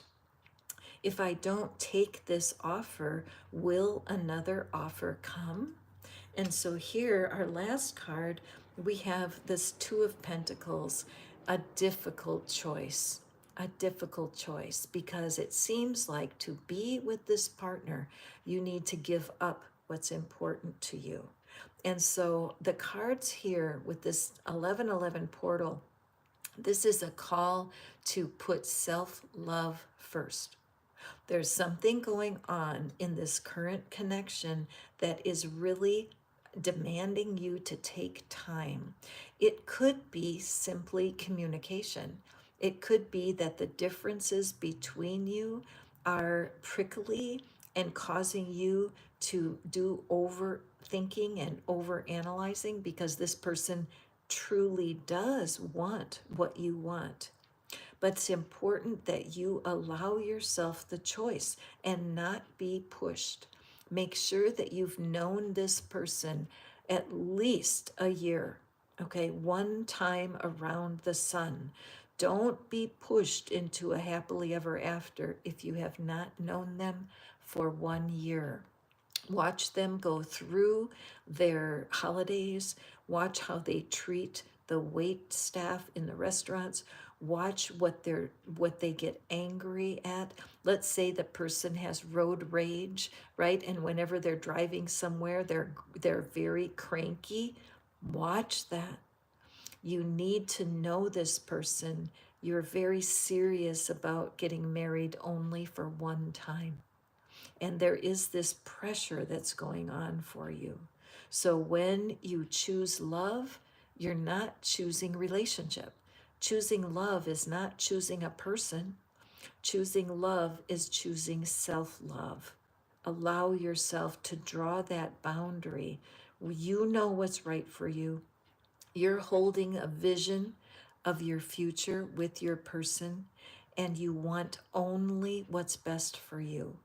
if I don't take this offer, will another offer come? And so here, our last card, we have this Two of Pentacles, a difficult choice. A difficult choice because it seems like to be with this partner, you need to give up what's important to you. And so the cards here with this 1111 portal, this is a call to put self-love first. There's something going on in this current connection that is really demanding you to take time. It could be simply communication. It could be that the differences between you are prickly and causing you to do overthinking and over analyzing because this person truly does want what you want. But it's important that you allow yourself the choice and not be pushed. Make sure that you've known this person at least a year, okay? One time around the sun. Don't be pushed into a happily ever after if you have not known them for 1 year. Watch them go through their holidays. Watch how they treat the wait staff in the restaurants. Watch what they get angry at. Let's say the person has road rage, right? And whenever they're driving somewhere, they're very cranky. Watch that. You need to know this person. You're very serious about getting married only for one time. And there is this pressure that's going on for you. So when you choose love, you're not choosing relationship. Choosing love is not choosing a person. Choosing love is choosing self-love. Allow yourself to draw that boundary. You know what's right for you. You're holding a vision of your future with your person, and you want only what's best for you.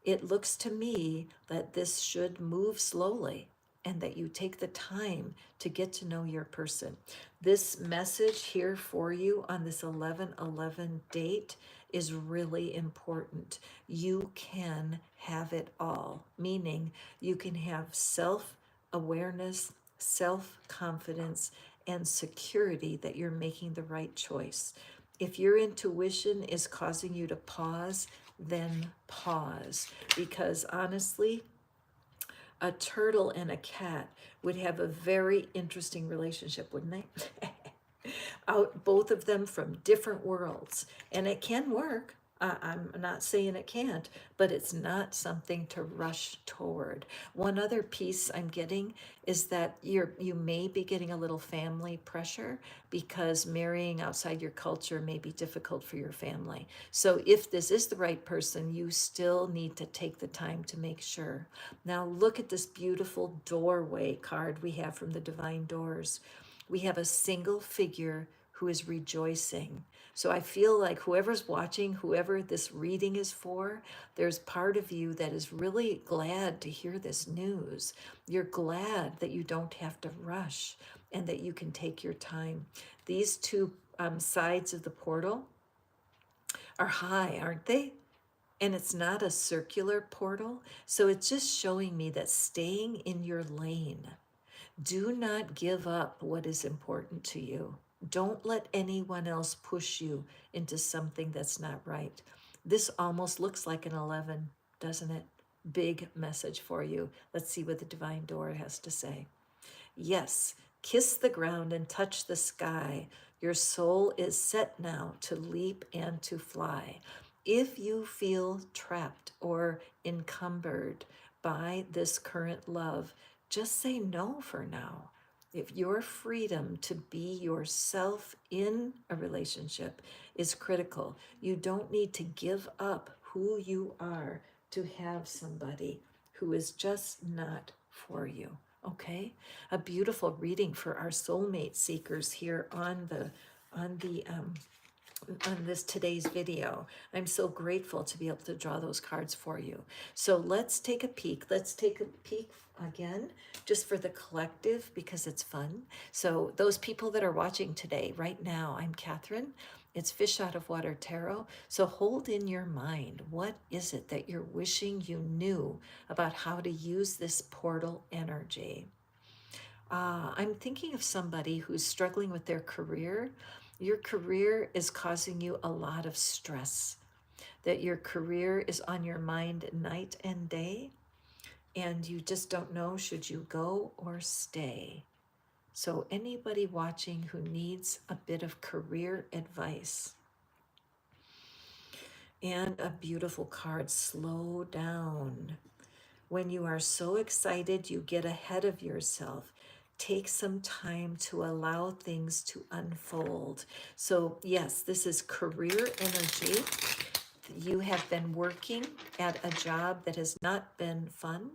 It looks to me that this should move slowly and that you take the time to get to know your person. This message here for you on this 11/11 date is really important. You can have it all, meaning you can have self awareness self-confidence, and security that you're making the right choice. If your intuition is causing you to pause, then pause. Because honestly, a turtle and a cat would have a very interesting relationship, wouldn't they? Out both of them from different worlds, and it can work. I'm not saying it can't, but it's not something to rush toward. One other piece I'm getting is that you may be getting a little family pressure because marrying outside your culture may be difficult for your family. So if this is the right person, you still need to take the time to make sure. Now look at this beautiful doorway card we have from the Divine Doors. We have a single figure who is rejoicing. So I feel like whoever's watching, whoever this reading is for, there's part of you that is really glad to hear this news. You're glad that you don't have to rush and that you can take your time. These two sides of the portal are high, aren't they? And it's not a circular portal. So it's just showing me that staying in your lane. Do not give up what is important to you. Don't let anyone else push you into something that's not right. This almost looks like an 11, doesn't it? Big message for you. Let's see what the Divine Door has to say. Yes, kiss the ground and touch the sky. Your soul is set now to leap and to fly. If you feel trapped or encumbered by this current love, just say no for now. If your freedom to be yourself in a relationship is critical, you don't need to give up who you are to have somebody who is just not for you. Okay, a beautiful reading for our soulmate seekers here on this today's video. I'm so grateful to be able to draw those cards for you. So let's take a peek. Let's take a peek again, just for the collective, because it's fun. So those people that are watching today, right now, I'm Catherine. It's Fish Out of Water Tarot. So hold in your mind, what is it that you're wishing you knew about how to use this portal energy? I'm thinking of somebody who's struggling with their career. Your career is causing you a lot of stress, that your career is on your mind night and day, and you just don't know, should you go or stay? So anybody watching who needs a bit of career advice. And a beautiful card, slow down. When you are so excited, you get ahead of yourself. Take some time to allow things to unfold. So yes, this is career energy. You have been working at a job that has not been fun.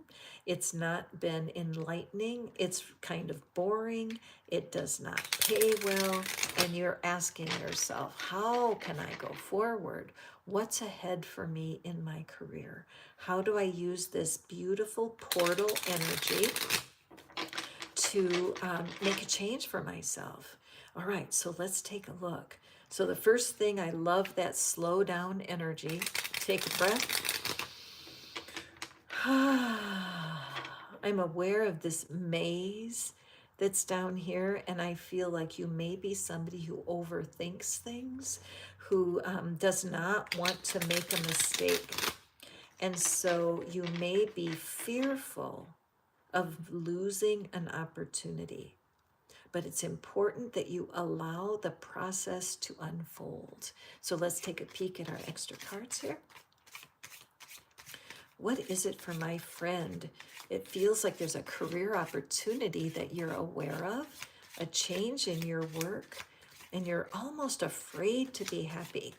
It's not been enlightening. It's kind of boring. It does not pay well. And you're asking yourself, how can I go forward? What's ahead for me in my career? How do I use this beautiful portal energy to make a change for myself? All right, so let's take a look. So the first thing, I love that slow down energy. Take a breath. I'm aware of this maze that's down here, and I feel like you may be somebody who overthinks things, who does not want to make a mistake. And so you may be fearful of losing an opportunity. But it's important that you allow the process to unfold. So let's take a peek at our extra cards here. What is it for my friend? It feels like there's a career opportunity that you're aware of, a change in your work, and you're almost afraid to be happy.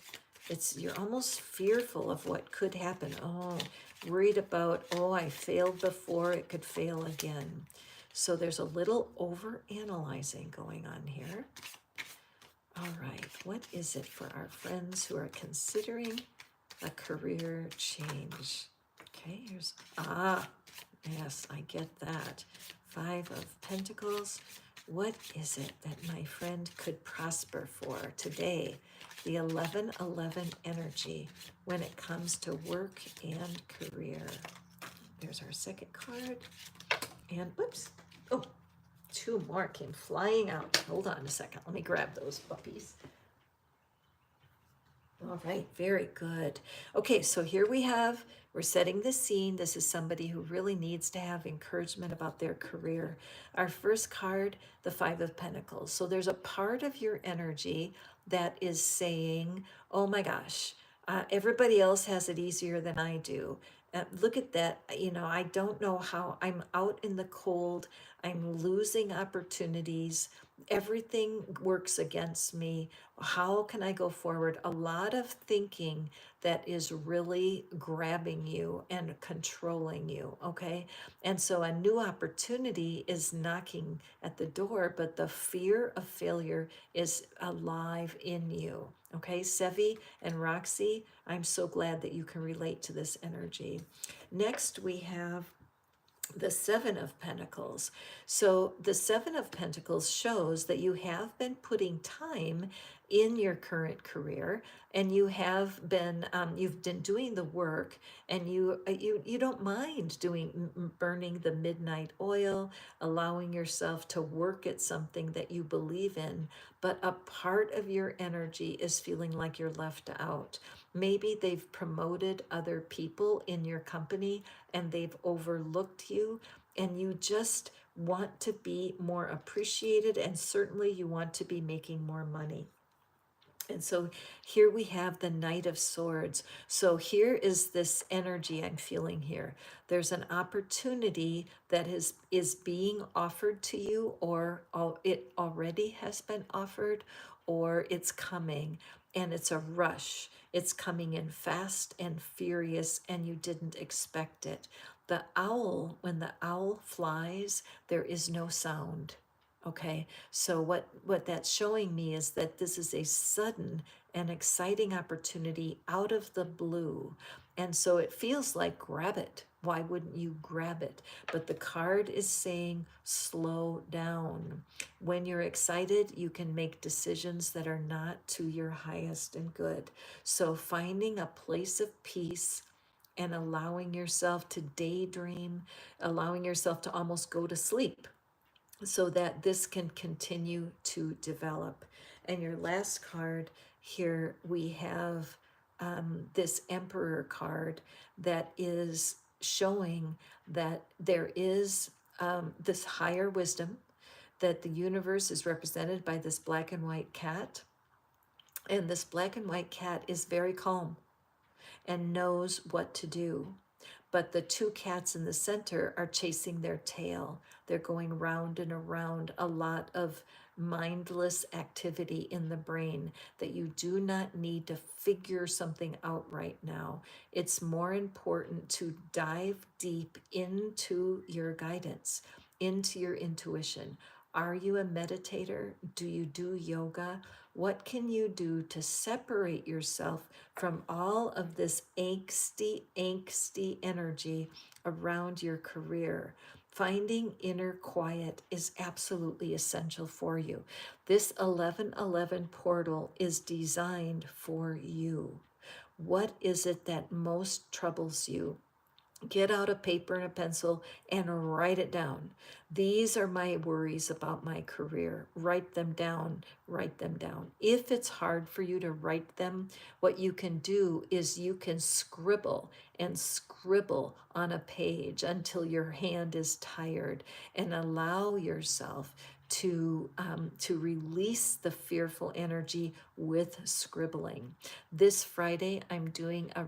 You're almost fearful of what could happen. Oh, worried about, oh, I failed before, it could fail again. So there's a little over-analyzing going on here. All right, what is it for our friends who are considering a career change? Okay, here's, yes, I get that. 5 of Pentacles. What is it that my friend could prosper for today? The 11-11 energy when it comes to work and career. There's our second card. And, whoops, oh, 2 more came flying out. Hold on a second. Let me grab those puppies. All right, very good. Okay, so here we're setting the scene. This is somebody who really needs to have encouragement about their career. Our first card, the Five of Pentacles. So there's a part of your energy that is saying, oh my gosh, everybody else has it easier than I do. Look at that. I don't know how I'm out in the cold. I'm losing opportunities. Everything works against me. How can I go forward? A lot of thinking that is really grabbing you and controlling you, okay? And so a new opportunity is knocking at the door, but the fear of failure is alive in you, okay? Sevi and Roxy, I'm so glad that you can relate to this energy. Next, we have the Seven of Pentacles. So the Seven of Pentacles shows that you have been putting time in your current career, and you've been doing the work, and you don't mind burning the midnight oil, allowing yourself to work at something that you believe in, but a part of your energy is feeling like you're left out. Maybe they've promoted other people in your company and they've overlooked you, and you just want to be more appreciated, and certainly you want to be making more money. And so here we have the Knight of Swords. So here is this energy I'm feeling here. There's an opportunity that is being offered to you, or it already has been offered, or it's coming, and it's a rush. It's coming in fast and furious, and you didn't expect it. The owl, when the owl flies, there is no sound. Okay, so what that's showing me is that this is a sudden and exciting opportunity out of the blue. And so it feels like grab it. Why wouldn't you grab it? But the card is saying slow down. When you're excited, you can make decisions that are not to your highest and good. So finding a place of peace and allowing yourself to daydream, allowing yourself to almost go to sleep, so that this can continue to develop. And your last card here, we have this Emperor card that is showing that there is this higher wisdom, that the universe is represented by this black and white cat. And this black and white cat is very calm and knows what to do. But the 2 cats in the center are chasing their tail. They're going round and around, a lot of mindless activity in the brain that you do not need to figure something out right now. It's more important to dive deep into your guidance, into your intuition. Are you a meditator? Do you do yoga? What can you do to separate yourself from all of this angsty energy around your career? Finding inner quiet is absolutely essential for you. This 1111 portal is designed for you. What is it that most troubles you? Get out a paper and a pencil and write it down. These are my worries about my career. Write them down, write them down. If it's hard for you to write them, what you can do is you can scribble and scribble on a page until your hand is tired, and allow yourself to release the fearful energy with scribbling. This Friday, I'm doing a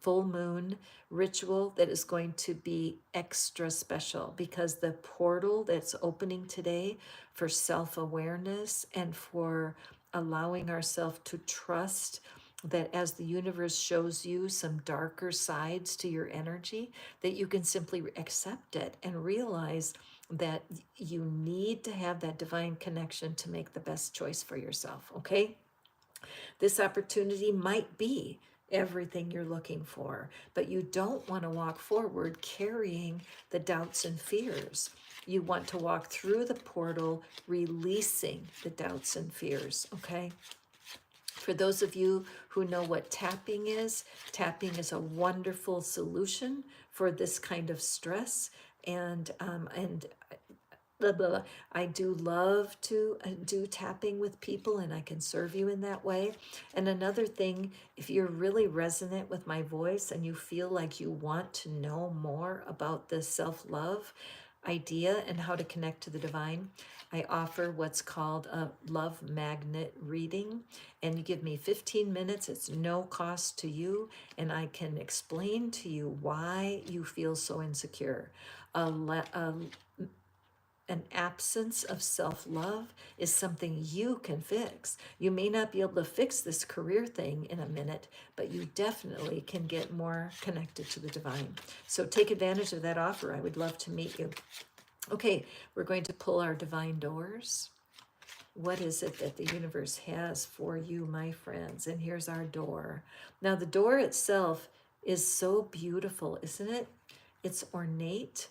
full moon ritual that is going to be extra special, because the portal that's opening today for self-awareness and for allowing ourselves to trust that as the universe shows you some darker sides to your energy, that you can simply accept it and realize that you need to have that divine connection to make the best choice for yourself, okay? This opportunity might be everything you're looking for, but you don't want to walk forward carrying the doubts and fears. You want to walk through the portal, releasing the doubts and fears, okay? For those of you who know what tapping is a wonderful solution for this kind of stress. And blah, blah, blah. I do love to do tapping with people, and I can serve you in that way. And another thing, if you're really resonant with my voice and you feel like you want to know more about the self-love idea and how to connect to the divine, I offer what's called a love magnet reading. And you give me 15 minutes, it's no cost to you, and I can explain to you why you feel so insecure. An absence of self-love is something you can fix. You may not be able to fix this career thing in a minute, but you definitely can get more connected to the divine. So take advantage of that offer. I would love to meet you. Okay, we're going to pull our divine doors. What is it that the universe has for you, my friends? And here's our door. Now, the door itself is so beautiful, isn't it? It's ornate,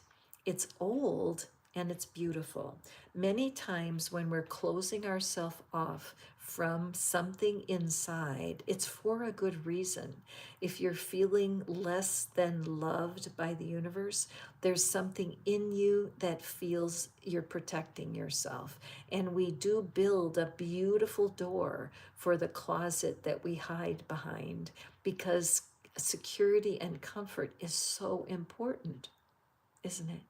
it's old, and it's beautiful. Many times when we're closing ourselves off from something inside, it's for a good reason. If you're feeling less than loved by the universe, there's something in you that feels you're protecting yourself. And we do build a beautiful door for the closet that we hide behind, because security and comfort is so important, isn't it?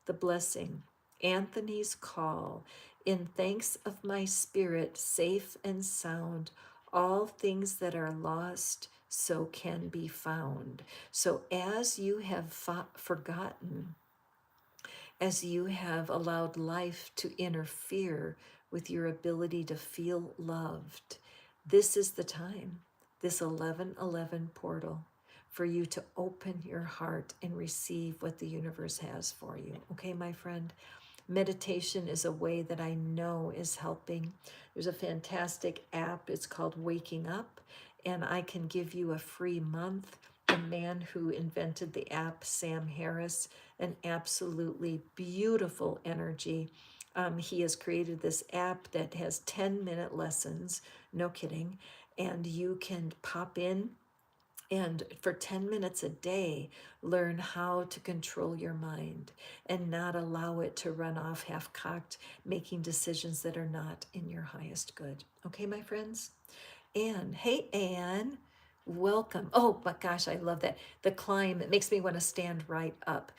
The blessing, Anthony's call, in thanks of my spirit, safe and sound, all things that are lost so can be found. So as you have forgotten, as you have allowed life to interfere with your ability to feel loved, this is the time, this 1111 portal, for you to open your heart and receive what the universe has for you. Okay, my friend? Meditation is a way that I know is helping. There's a fantastic app. It's called Waking Up, and I can give you a free month. The man who invented the app, Sam Harris, an absolutely beautiful energy. He has created this app that has 10-minute lessons, no kidding, and you can pop in and for 10 minutes a day, learn how to control your mind and not allow it to run off half-cocked, making decisions that are not in your highest good. Okay, my friends? Anne, hey, Anne, welcome. Oh my gosh, I love that. The Climb, it makes me want to stand right up.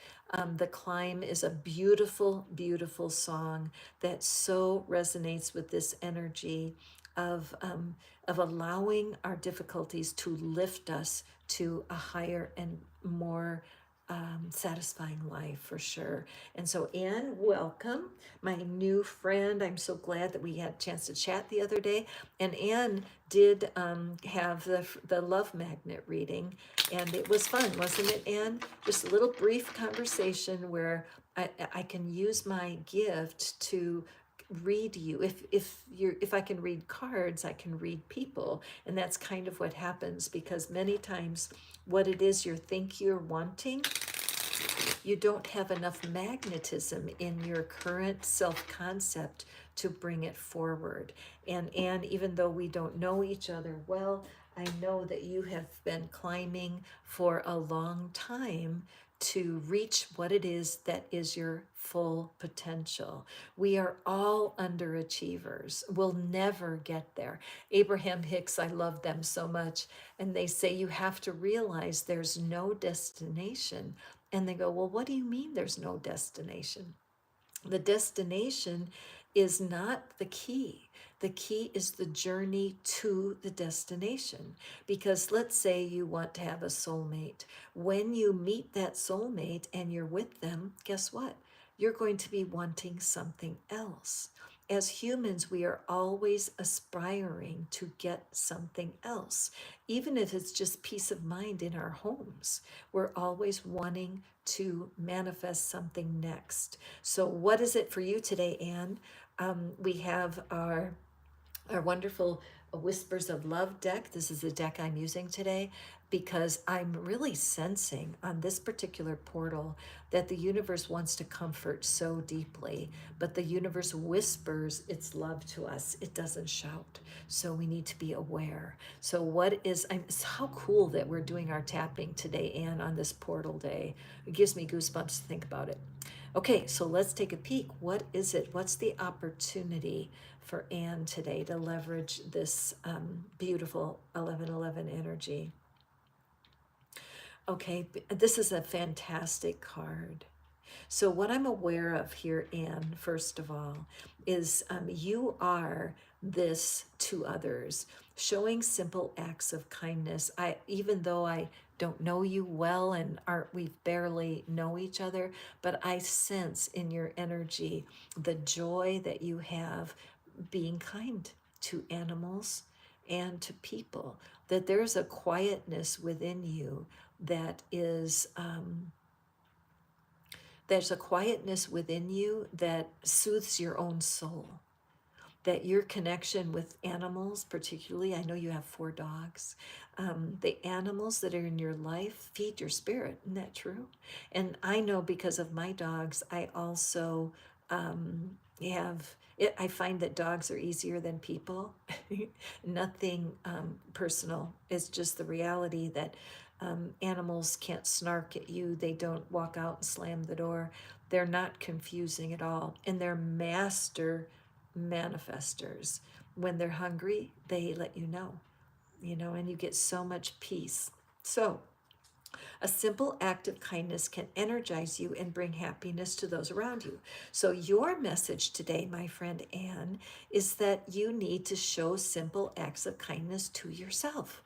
The Climb is a beautiful, beautiful song that so resonates with this energy of, um, of allowing our difficulties to lift us to a higher and more satisfying life, for sure. And so, Anne, welcome, my new friend. I'm so glad that we had a chance to chat the other day. And Anne did have the love magnet reading, and it was fun, wasn't it, Anne? Just a little brief conversation where I can use my gift to read you. If I can read cards, I can read people. And that's kind of what happens, because many times what it is you think you're wanting, you don't have enough magnetism in your current self-concept to bring it forward. And Anne, even though we don't know each other well, I know that you have been climbing for a long time to reach what it is that is your full potential. We are all underachievers. We'll never get there. Abraham Hicks, I love them so much. And they say you have to realize there's no destination. And they go, well, what do you mean there's no destination? The destination is not the key. The key is the journey to the destination. Because let's say you want to have a soulmate. When you meet that soulmate and you're with them, guess what? You're going to be wanting something else. As humans, we are always aspiring to get something else. Even if it's just peace of mind in our homes, we're always wanting to manifest something next. So what is it for you today, Anne? We have our wonderful Whispers of Love deck. This is the deck I'm using today because I'm really sensing on this particular portal that the universe wants to comfort so deeply, but the universe whispers its love to us. It doesn't shout. So we need to be aware. So it's how cool that we're doing our tapping today, Anne, on this portal day. It gives me goosebumps to think about it. Okay, so let's take a peek. What is it? What's the opportunity for Anne today to leverage this beautiful 1111 energy? Okay, this is a fantastic card. So, what I'm aware of here, Anne, first of all, is you are this to others, showing simple acts of kindness. Even though I don't know you well and aren't we barely know each other, but I sense in your energy the joy that you have being kind to animals and to people. That there's a quietness within you that is. There's a quietness within you that soothes your own soul. That your connection with animals, particularly, I know you have 4 dogs, the animals that are in your life feed your spirit. Isn't that true? And I know because of my dogs, I also have. I find that dogs are easier than people. Nothing personal. It's just the reality that animals can't snark at you. They don't walk out and slam the door. They're not confusing at all. And they're master manifestors. When they're hungry, they let you know, and you get so much peace. So, a simple act of kindness can energize you and bring happiness to those around you. So, your message today, my friend Anne, is that you need to show simple acts of kindness to yourself.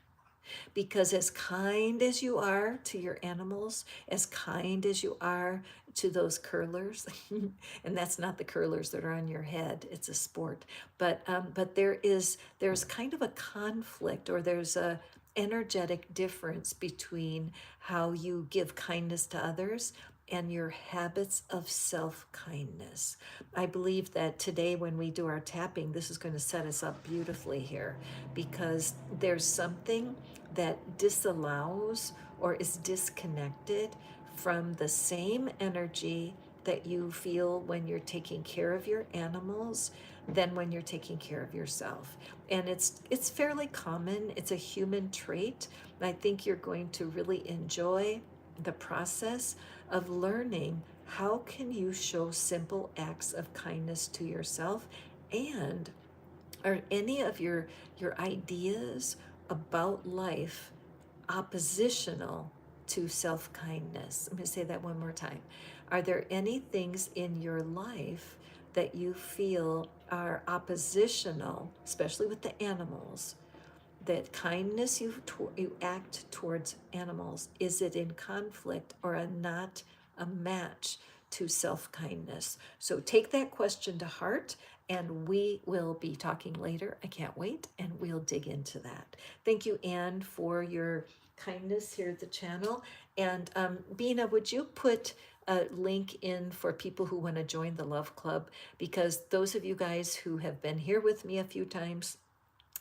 Because as kind as you are to your animals, as kind as you are to those curlers, and that's not the curlers that are on your head, it's a sport. But there's kind of a conflict, or there's a energetic difference between how you give kindness to others and your habits of self kindness. I believe that today, when we do our tapping, this is going to set us up beautifully here, because there's something that disallows or is disconnected from the same energy that you feel when you're taking care of your animals than when you're taking care of yourself. And it's fairly common. It's a human trait. I think you're going to really enjoy the process of learning how can you show simple acts of kindness to yourself, and are any of your ideas about life oppositional to self-kindness? I'm going to say that one more time. Are there any things in your life that you feel are oppositional, especially with the animals, that kindness you act towards animals, is it in conflict or not a match to self-kindness? So take that question to heart, and we will be talking later. I can't wait, and we'll dig into that. Thank you, Anne, for your kindness here at the channel. And Bina, would you put a link in for people who want to join the Love Club? Because those of you guys who have been here with me a few times,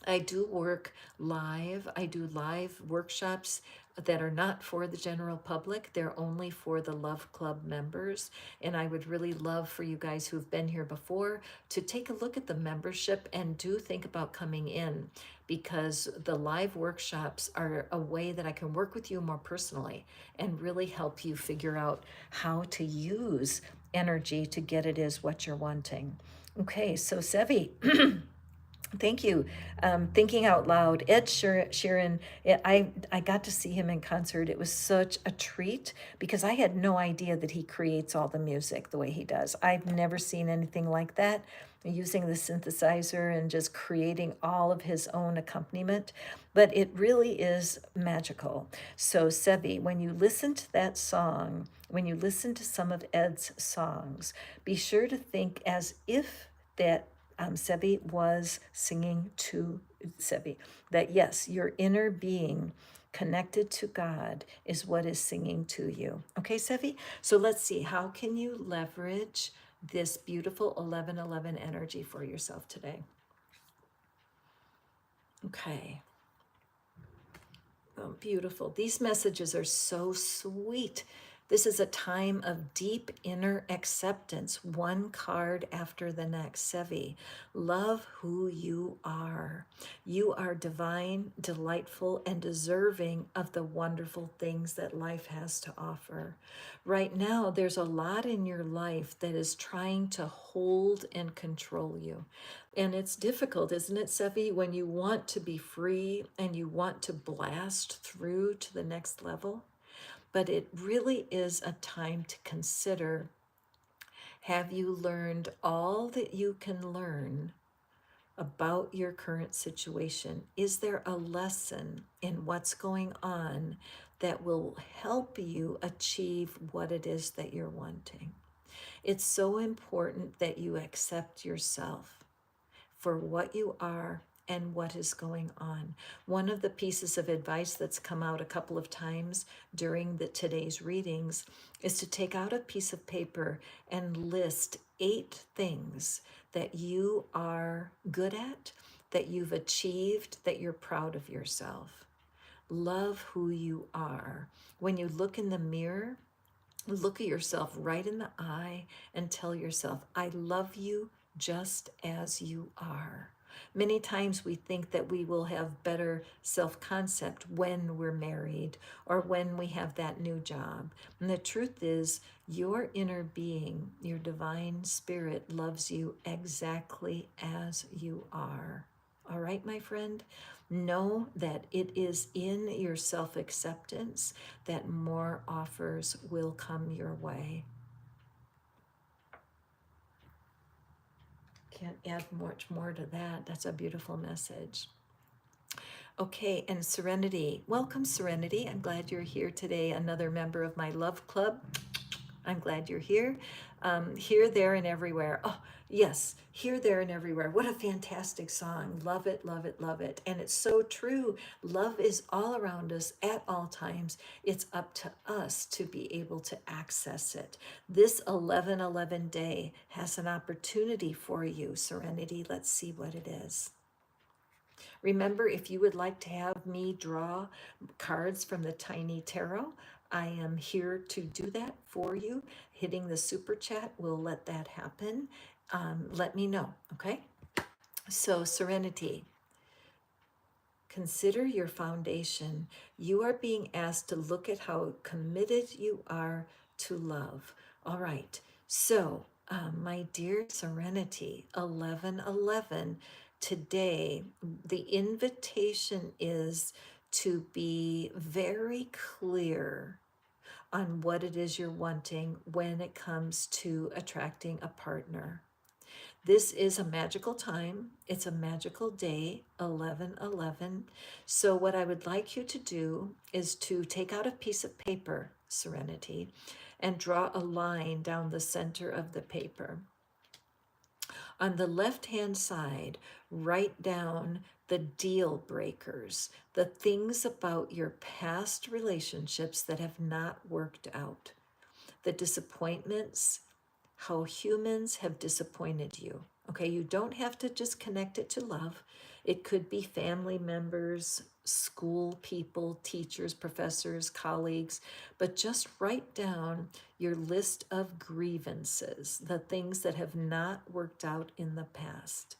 I do work live. I do live workshops that are not for the general public. They're only for the Love Club members. And I would really love for you guys who've been here before to take a look at the membership and do think about coming in, because the live workshops are a way that I can work with you more personally and really help you figure out how to use energy to get it is what you're wanting. Okay, so Sevi, thank you. Thinking out loud, Ed Sheeran. I got to see him in concert. It was such a treat because I had no idea that he creates all the music the way he does. I've never seen anything like that, using the synthesizer and just creating all of his own accompaniment. But it really is magical. So, Sevi, when you listen to that song, when you listen to some of Ed's songs, be sure to think as if that Sebi was singing to Sebi, that yes, your inner being connected to God is what is singing to you. Okay, Sevi? So let's see, how can you leverage this beautiful 1111 energy for yourself today? Okay. Oh, beautiful. These messages are so sweet. This is a time of deep inner acceptance, one card after the next. Sevi, love who you are. You are divine, delightful, and deserving of the wonderful things that life has to offer. Right now, there's a lot in your life that is trying to hold and control you. And it's difficult, isn't it, Sevi, when you want to be free and you want to blast through to the next level? But it really is a time to consider, have you learned all that you can learn about your current situation? Is there a lesson in what's going on that will help you achieve what it is that you're wanting? It's so important that you accept yourself for what you are and what is going on. One of the pieces of advice that's come out a couple of times during today's readings is to take out a piece of paper and list 8 things that you are good at, that you've achieved, that you're proud of yourself. Love who you are. When you look in the mirror, look at yourself right in the eye and tell yourself, I love you just as you are. Many times we think that we will have better self concept when we're married or when we have that new job. And the truth is, your inner being, your divine spirit, loves you exactly as you are. All right, my friend? Know that it is in your self acceptance that more offers will come your way. Can't add much more to that. That's a beautiful message. Okay, and Serenity. Welcome, Serenity. I'm glad you're here today. Another member of my love club. I'm glad you're here. Here, there, and everywhere. Oh, yes, here, there, and everywhere. What a fantastic song. Love it, love it, love it. And it's so true. Love is all around us at all times. It's up to us to be able to access it. This 11/11 day has an opportunity for you, Serenity. Let's see what it is. Remember, if you would like to have me draw cards from the Tiny Tarot, I am here to do that for you. Hitting the super chat will let that happen. Let me know, okay? So, Serenity, consider your foundation. You are being asked to look at how committed you are to love. All right, so my dear Serenity, 11/11, today the invitation is to be very clear on what it is you're wanting when it comes to attracting a partner. This is a magical time. It's a magical day, 11/11. So, what I would like you to do is to take out a piece of paper, Serenity, and draw a line down the center of the paper. On the left-hand side, write down the deal breakers, the things about your past relationships that have not worked out, the disappointments, how humans have disappointed you. Okay, you don't have to just connect it to love. It could be family members, school people, teachers, professors, colleagues, but just write down your list of grievances, the things that have not worked out in the past.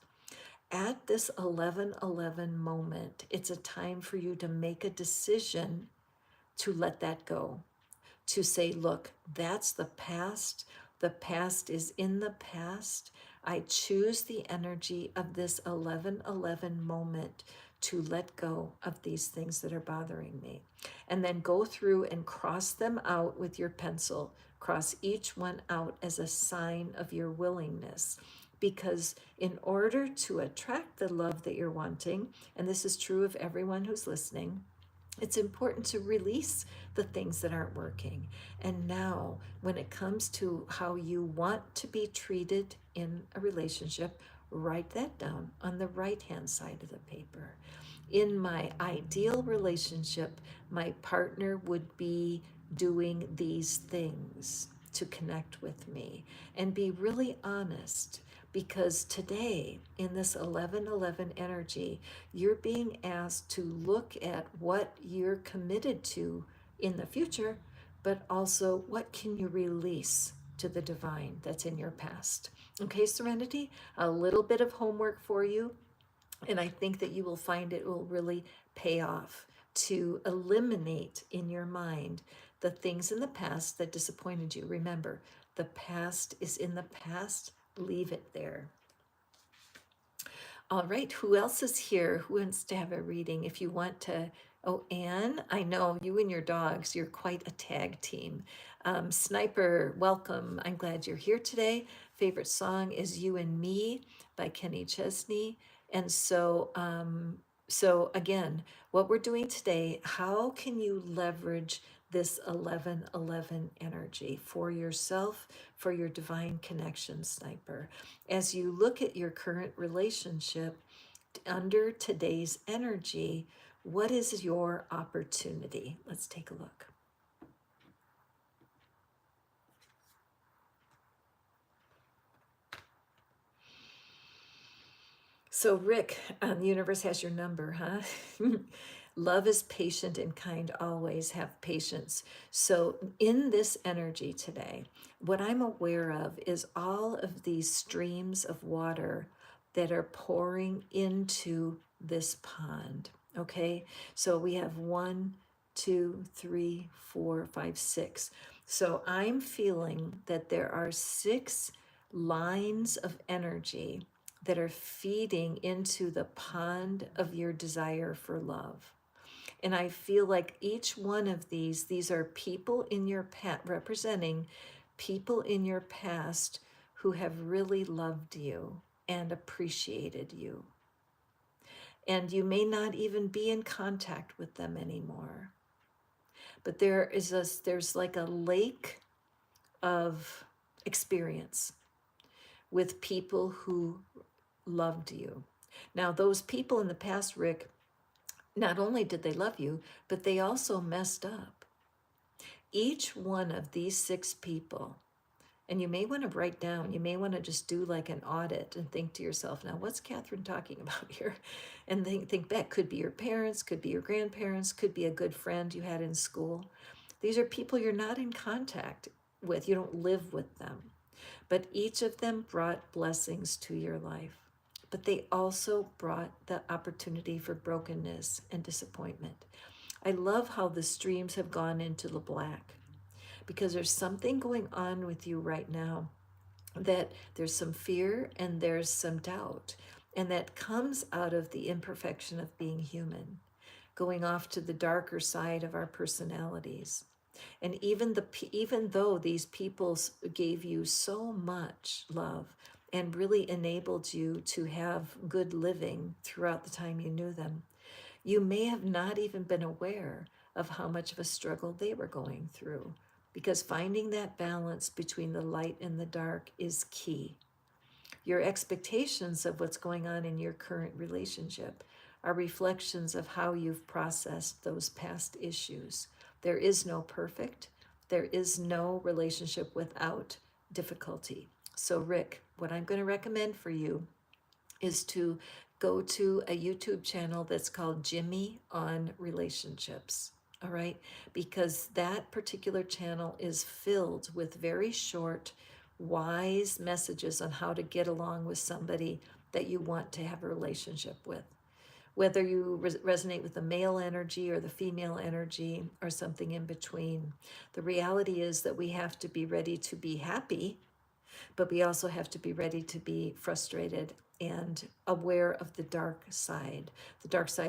At this 11/11 moment, it's a time for you to make a decision to let that go, to say, look, that's the past. The past is in the past. I choose the energy of this 11/11 moment to let go of these things that are bothering me. And then go through and cross them out with your pencil. Cross each one out as a sign of your willingness. Because in order to attract the love that you're wanting, and this is true of everyone who's listening, it's important to release the things that aren't working. And now, when it comes to how you want to be treated in a relationship, write that down on the right-hand side of the paper. In my ideal relationship, my partner would be doing these things to connect with me, and be really honest, because today in this 11/11 energy, you're being asked to look at what you're committed to in the future, but also what can you release to the divine that's in your past. Okay, Serenity, a little bit of homework for you, and I think that you will find it will really pay off to eliminate in your mind the things in the past that disappointed you. Remember, the past is in the past, leave it there. All right, who else is here? Who wants to have a reading? If you want to, oh, Anne, I know you and your dogs, you're quite a tag team. Sniper, welcome. I'm glad you're here today. Favorite song is You and Me by Kenny Chesney. And so again, what we're doing today, how can you leverage this 1111 energy for yourself, for your divine connection, Sniper? As you look at your current relationship under today's energy, what is your opportunity? Let's take a look. So, Rick, the universe has your number, huh? Love is patient and kind always. Have patience. So, in this energy today, what I'm aware of is all of these streams of water that are pouring into this pond. Okay, so we have 1, 2, 3, 4, 5, 6. So, I'm feeling that there are 6 lines of energy that are feeding into the pond of your desire for love. And I feel like each one of these are people in your past, representing people in your past who have really loved you and appreciated you. And you may not even be in contact with them anymore. But there's like a lake of experience with people who loved you. Now, those people in the past, Rick, not only did they love you, but they also messed up. Each one of these 6 people, and you may want to write down, you may want to just do like an audit and think to yourself, now what's Catherine talking about here? And think back, could be your parents, could be your grandparents, could be a good friend you had in school. These are people you're not in contact with, you don't live with them. But each of them brought blessings to your life. But they also brought the opportunity for brokenness and disappointment. I love how the streams have gone into the black, because there's something going on with you right now, that there's some fear and there's some doubt, and that comes out of the imperfection of being human, going off to the darker side of our personalities. And even though these people gave you so much love and really enabled you to have good living throughout the time you knew them, you may have not even been aware of how much of a struggle they were going through, because finding that balance between the light and the dark is key. Your expectations of what's going on in your current relationship are reflections of how you've processed those past issues. There is no perfect. There is no relationship without difficulty. So, Rick, what I'm going to recommend for you is to go to a YouTube channel that's called Jimmy on Relationships. All right, because that particular channel is filled with very short, wise messages on how to get along with somebody that you want to have a relationship with. Whether you resonate with the male energy or the female energy or something in between, the reality is that we have to be ready to be happy, but we also have to be ready to be frustrated and aware of the dark side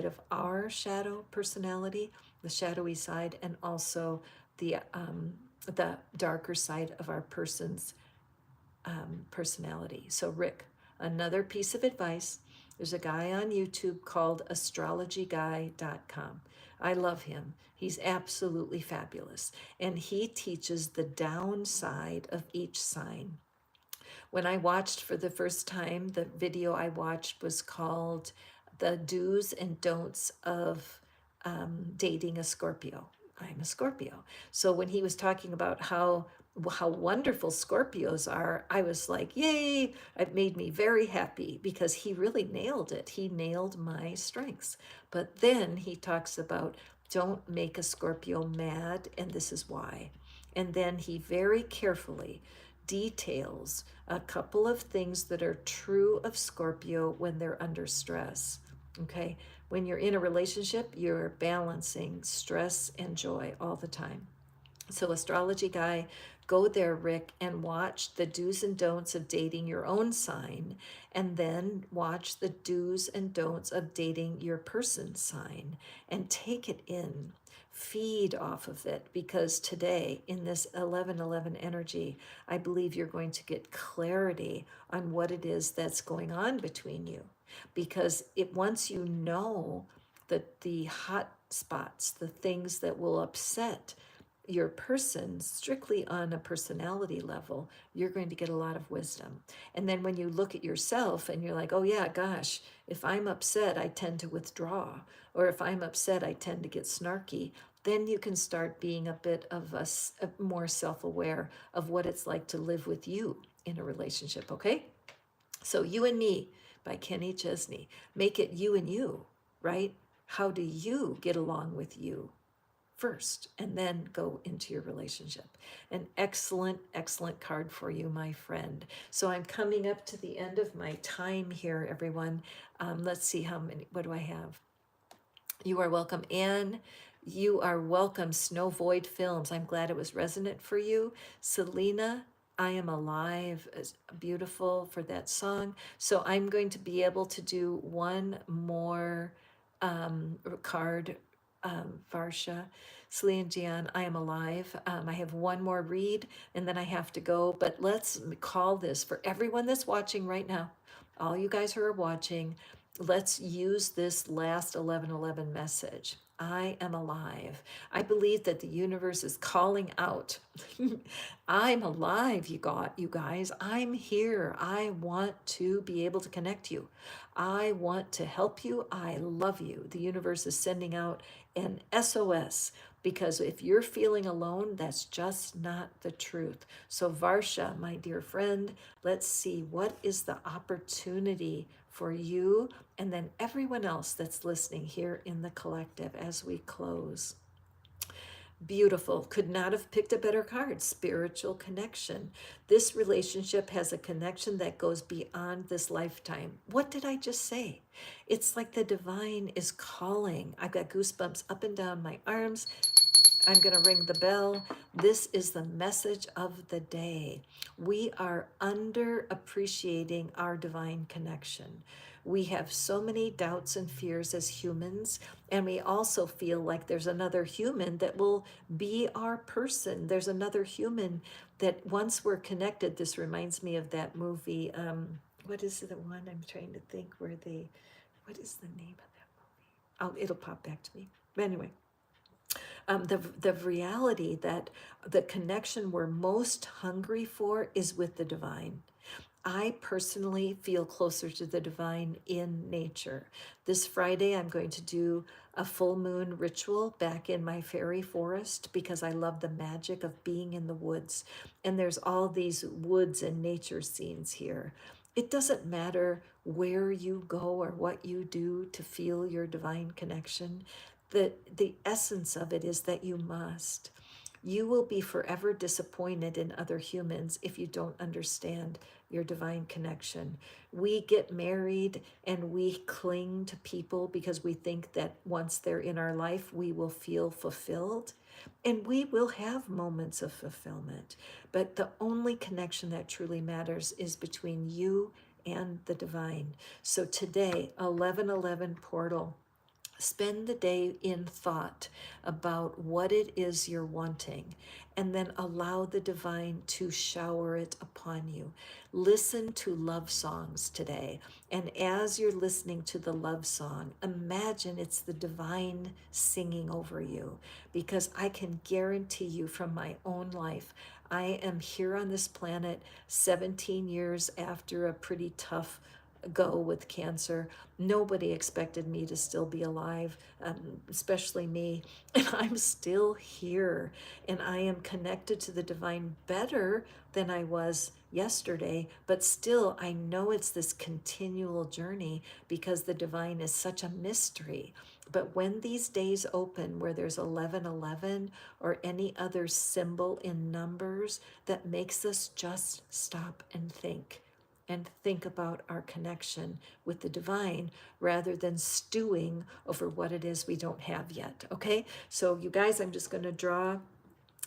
of our shadow personality, the shadowy side, and also the darker side of our person's personality. So, Rick, another piece of advice, there's a guy on YouTube called astrologyguy.com. I love him. He's absolutely fabulous. And he teaches the downside of each sign. When I watched for the first time, the video I watched was called The Do's and Don'ts of Dating a Scorpio. I'm a Scorpio. So when he was talking about how wonderful Scorpios are, I was like, yay, it made me very happy, because he really nailed it. He nailed my strengths. But then he talks about, don't make a Scorpio mad, and this is why. And then he very carefully details a couple of things that are true of Scorpio when they're under stress. Okay, when you're in a relationship, you're balancing stress and joy all the time. So, astrology guy, go there, Rick, and watch the do's and don'ts of dating your own sign, and then watch the do's and don'ts of dating your person's sign, and take it in. Feed off of it, because today, in this 1111 energy, I believe you're going to get clarity on what it is that's going on between you. Because once you know that the hot spots, the things that will upset your person strictly on a personality level, you're going to get a lot of wisdom. And then when you look at yourself and you're like, oh yeah, gosh, if I'm upset, I tend to withdraw. Or if I'm upset, I tend to get snarky. Then you can start being a bit of a more self-aware of what it's like to live with you in a relationship, okay? So You and Me by Kenny Chesney. Make it you and you, right? How do you get along with you first and then go into your relationship? An excellent, excellent card for you, my friend. So I'm coming up to the end of my time here, everyone. Let's see how many, what do I have? You are welcome, Anne. You are welcome, Snow Void Films. I'm glad it was resonant for you. Selena, I Am Alive is beautiful for that song. So I'm going to be able to do one more card, Varsha. Celine Dion, I Am Alive. I have one more read and then I have to go. But let's call this for everyone that's watching right now. All you guys who are watching, let's use this last 1111 message. I am alive. I believe that the universe is calling out. I'm alive, you guys. I'm here. I want to be able to connect you. I want to help you. I love you. The universe is sending out an SOS, because if you're feeling alone, that's just not the truth. So Varsha, my dear friend, let's see what is the opportunity for you and then everyone else that's listening here in the collective as we close. Beautiful. Could not have picked a better card. Spiritual connection. This relationship has a connection that goes beyond this lifetime. What did I just say? It's like the divine is calling. I've got goosebumps up and down my arms. I'm going to ring the bell. This is the message of the day. We are underappreciating our divine connection. We have so many doubts and fears as humans, and we also feel like there's another human that will be our person. There's another human that once we're connected, this reminds me of that movie. What is the one I'm trying to think where they, what is the name of that movie? Oh, it'll pop back to me. But anyway, the reality that the connection we're most hungry for is with the divine. I personally feel closer to the divine in nature. This Friday, I'm going to do a full moon ritual back in my fairy forest because I love the magic of being in the woods. And there's all these woods and nature scenes here. It doesn't matter where you go or what you do to feel your divine connection. The essence of it is that you must. You will be forever disappointed in other humans if you don't understand your divine connection. We get married and we cling to people because we think that once they're in our life, we will feel fulfilled. And we will have moments of fulfillment. But the only connection that truly matters is between you and the divine. So today, 1111 portal. Spend the day in thought about what it is you're wanting, and then allow the divine to shower it upon you. Listen to love songs today, and as you're listening to the love song, imagine it's the divine singing over you, because I can guarantee you from my own life, I am here on this planet 17 years after a pretty tough go with cancer. Nobody expected me to still be alive, especially me. And I'm still here. And I am connected to the divine better than I was yesterday. But still, I know it's this continual journey because the divine is such a mystery. But when these days open where there's 1111 or any other symbol in numbers that makes us just stop and think about our connection with the divine rather than stewing over what it is we don't have yet. Okay, so you guys, I'm just going to draw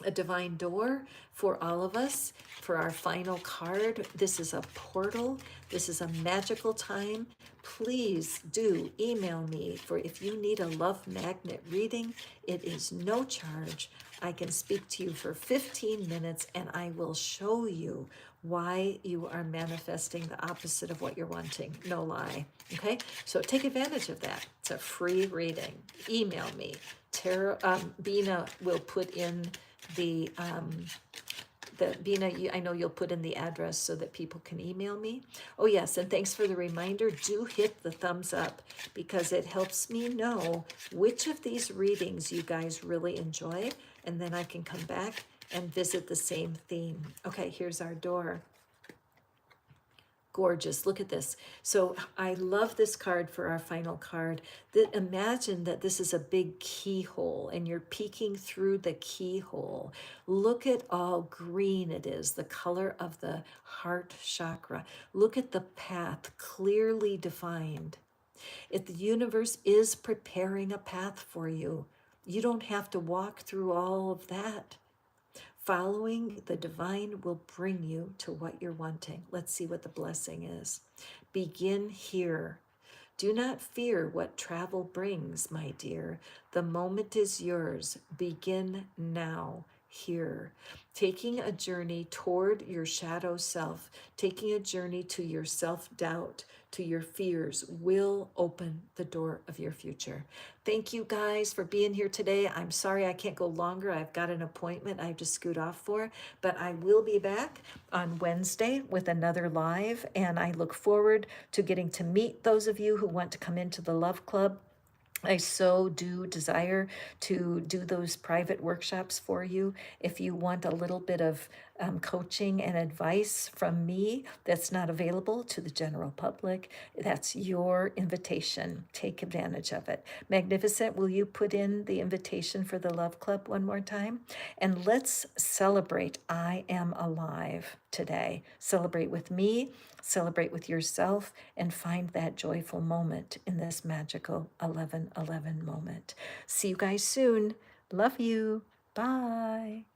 a divine door for all of us for our final card. This is a portal. This is a magical time. Please do email me for if you need a love magnet reading. It is no charge. I can speak to you for 15 minutes and I will show you why you are manifesting the opposite of what you're wanting. No lie. Okay, so take advantage of that. It's a free reading. Email me. Bina will put in the Bina, I know you'll put in the address so that people can email me. Oh yes, and thanks for the reminder. Do hit the thumbs up because it helps me know which of these readings you guys really enjoy, and then I can come back and visit the same theme. Okay, here's our door. Gorgeous. Look at this. So I love this card for our final card. Imagine that this is a big keyhole and you're peeking through the keyhole. Look at all green it is, the color of the heart chakra. Look at the path clearly defined. If the universe is preparing a path for you, you don't have to walk through all of that. Following the divine will bring you to what you're wanting. Let's see what the blessing is. Begin here. Do not fear what travel brings, my dear. The moment is yours. Begin now, here. Taking a journey toward your shadow self, taking a journey to your self-doubt, to your fears, will open the door of your future. Thank you guys for being here today. I'm sorry I can't go longer. I've got an appointment I have to scoot off for, but I will be back on Wednesday with another live, and I look forward to getting to meet those of you who want to come into the Love Club. I so do desire to do those private workshops for you. If you want a little bit of coaching and advice from me that's not available to the general public, that's your invitation. Take advantage of it. Magnificent, will you put in the invitation for the Love Club one more time? And let's celebrate I am alive today. Celebrate with me, celebrate with yourself, and find that joyful moment in this magical 11:11 moment. See you guys soon. Love you. Bye.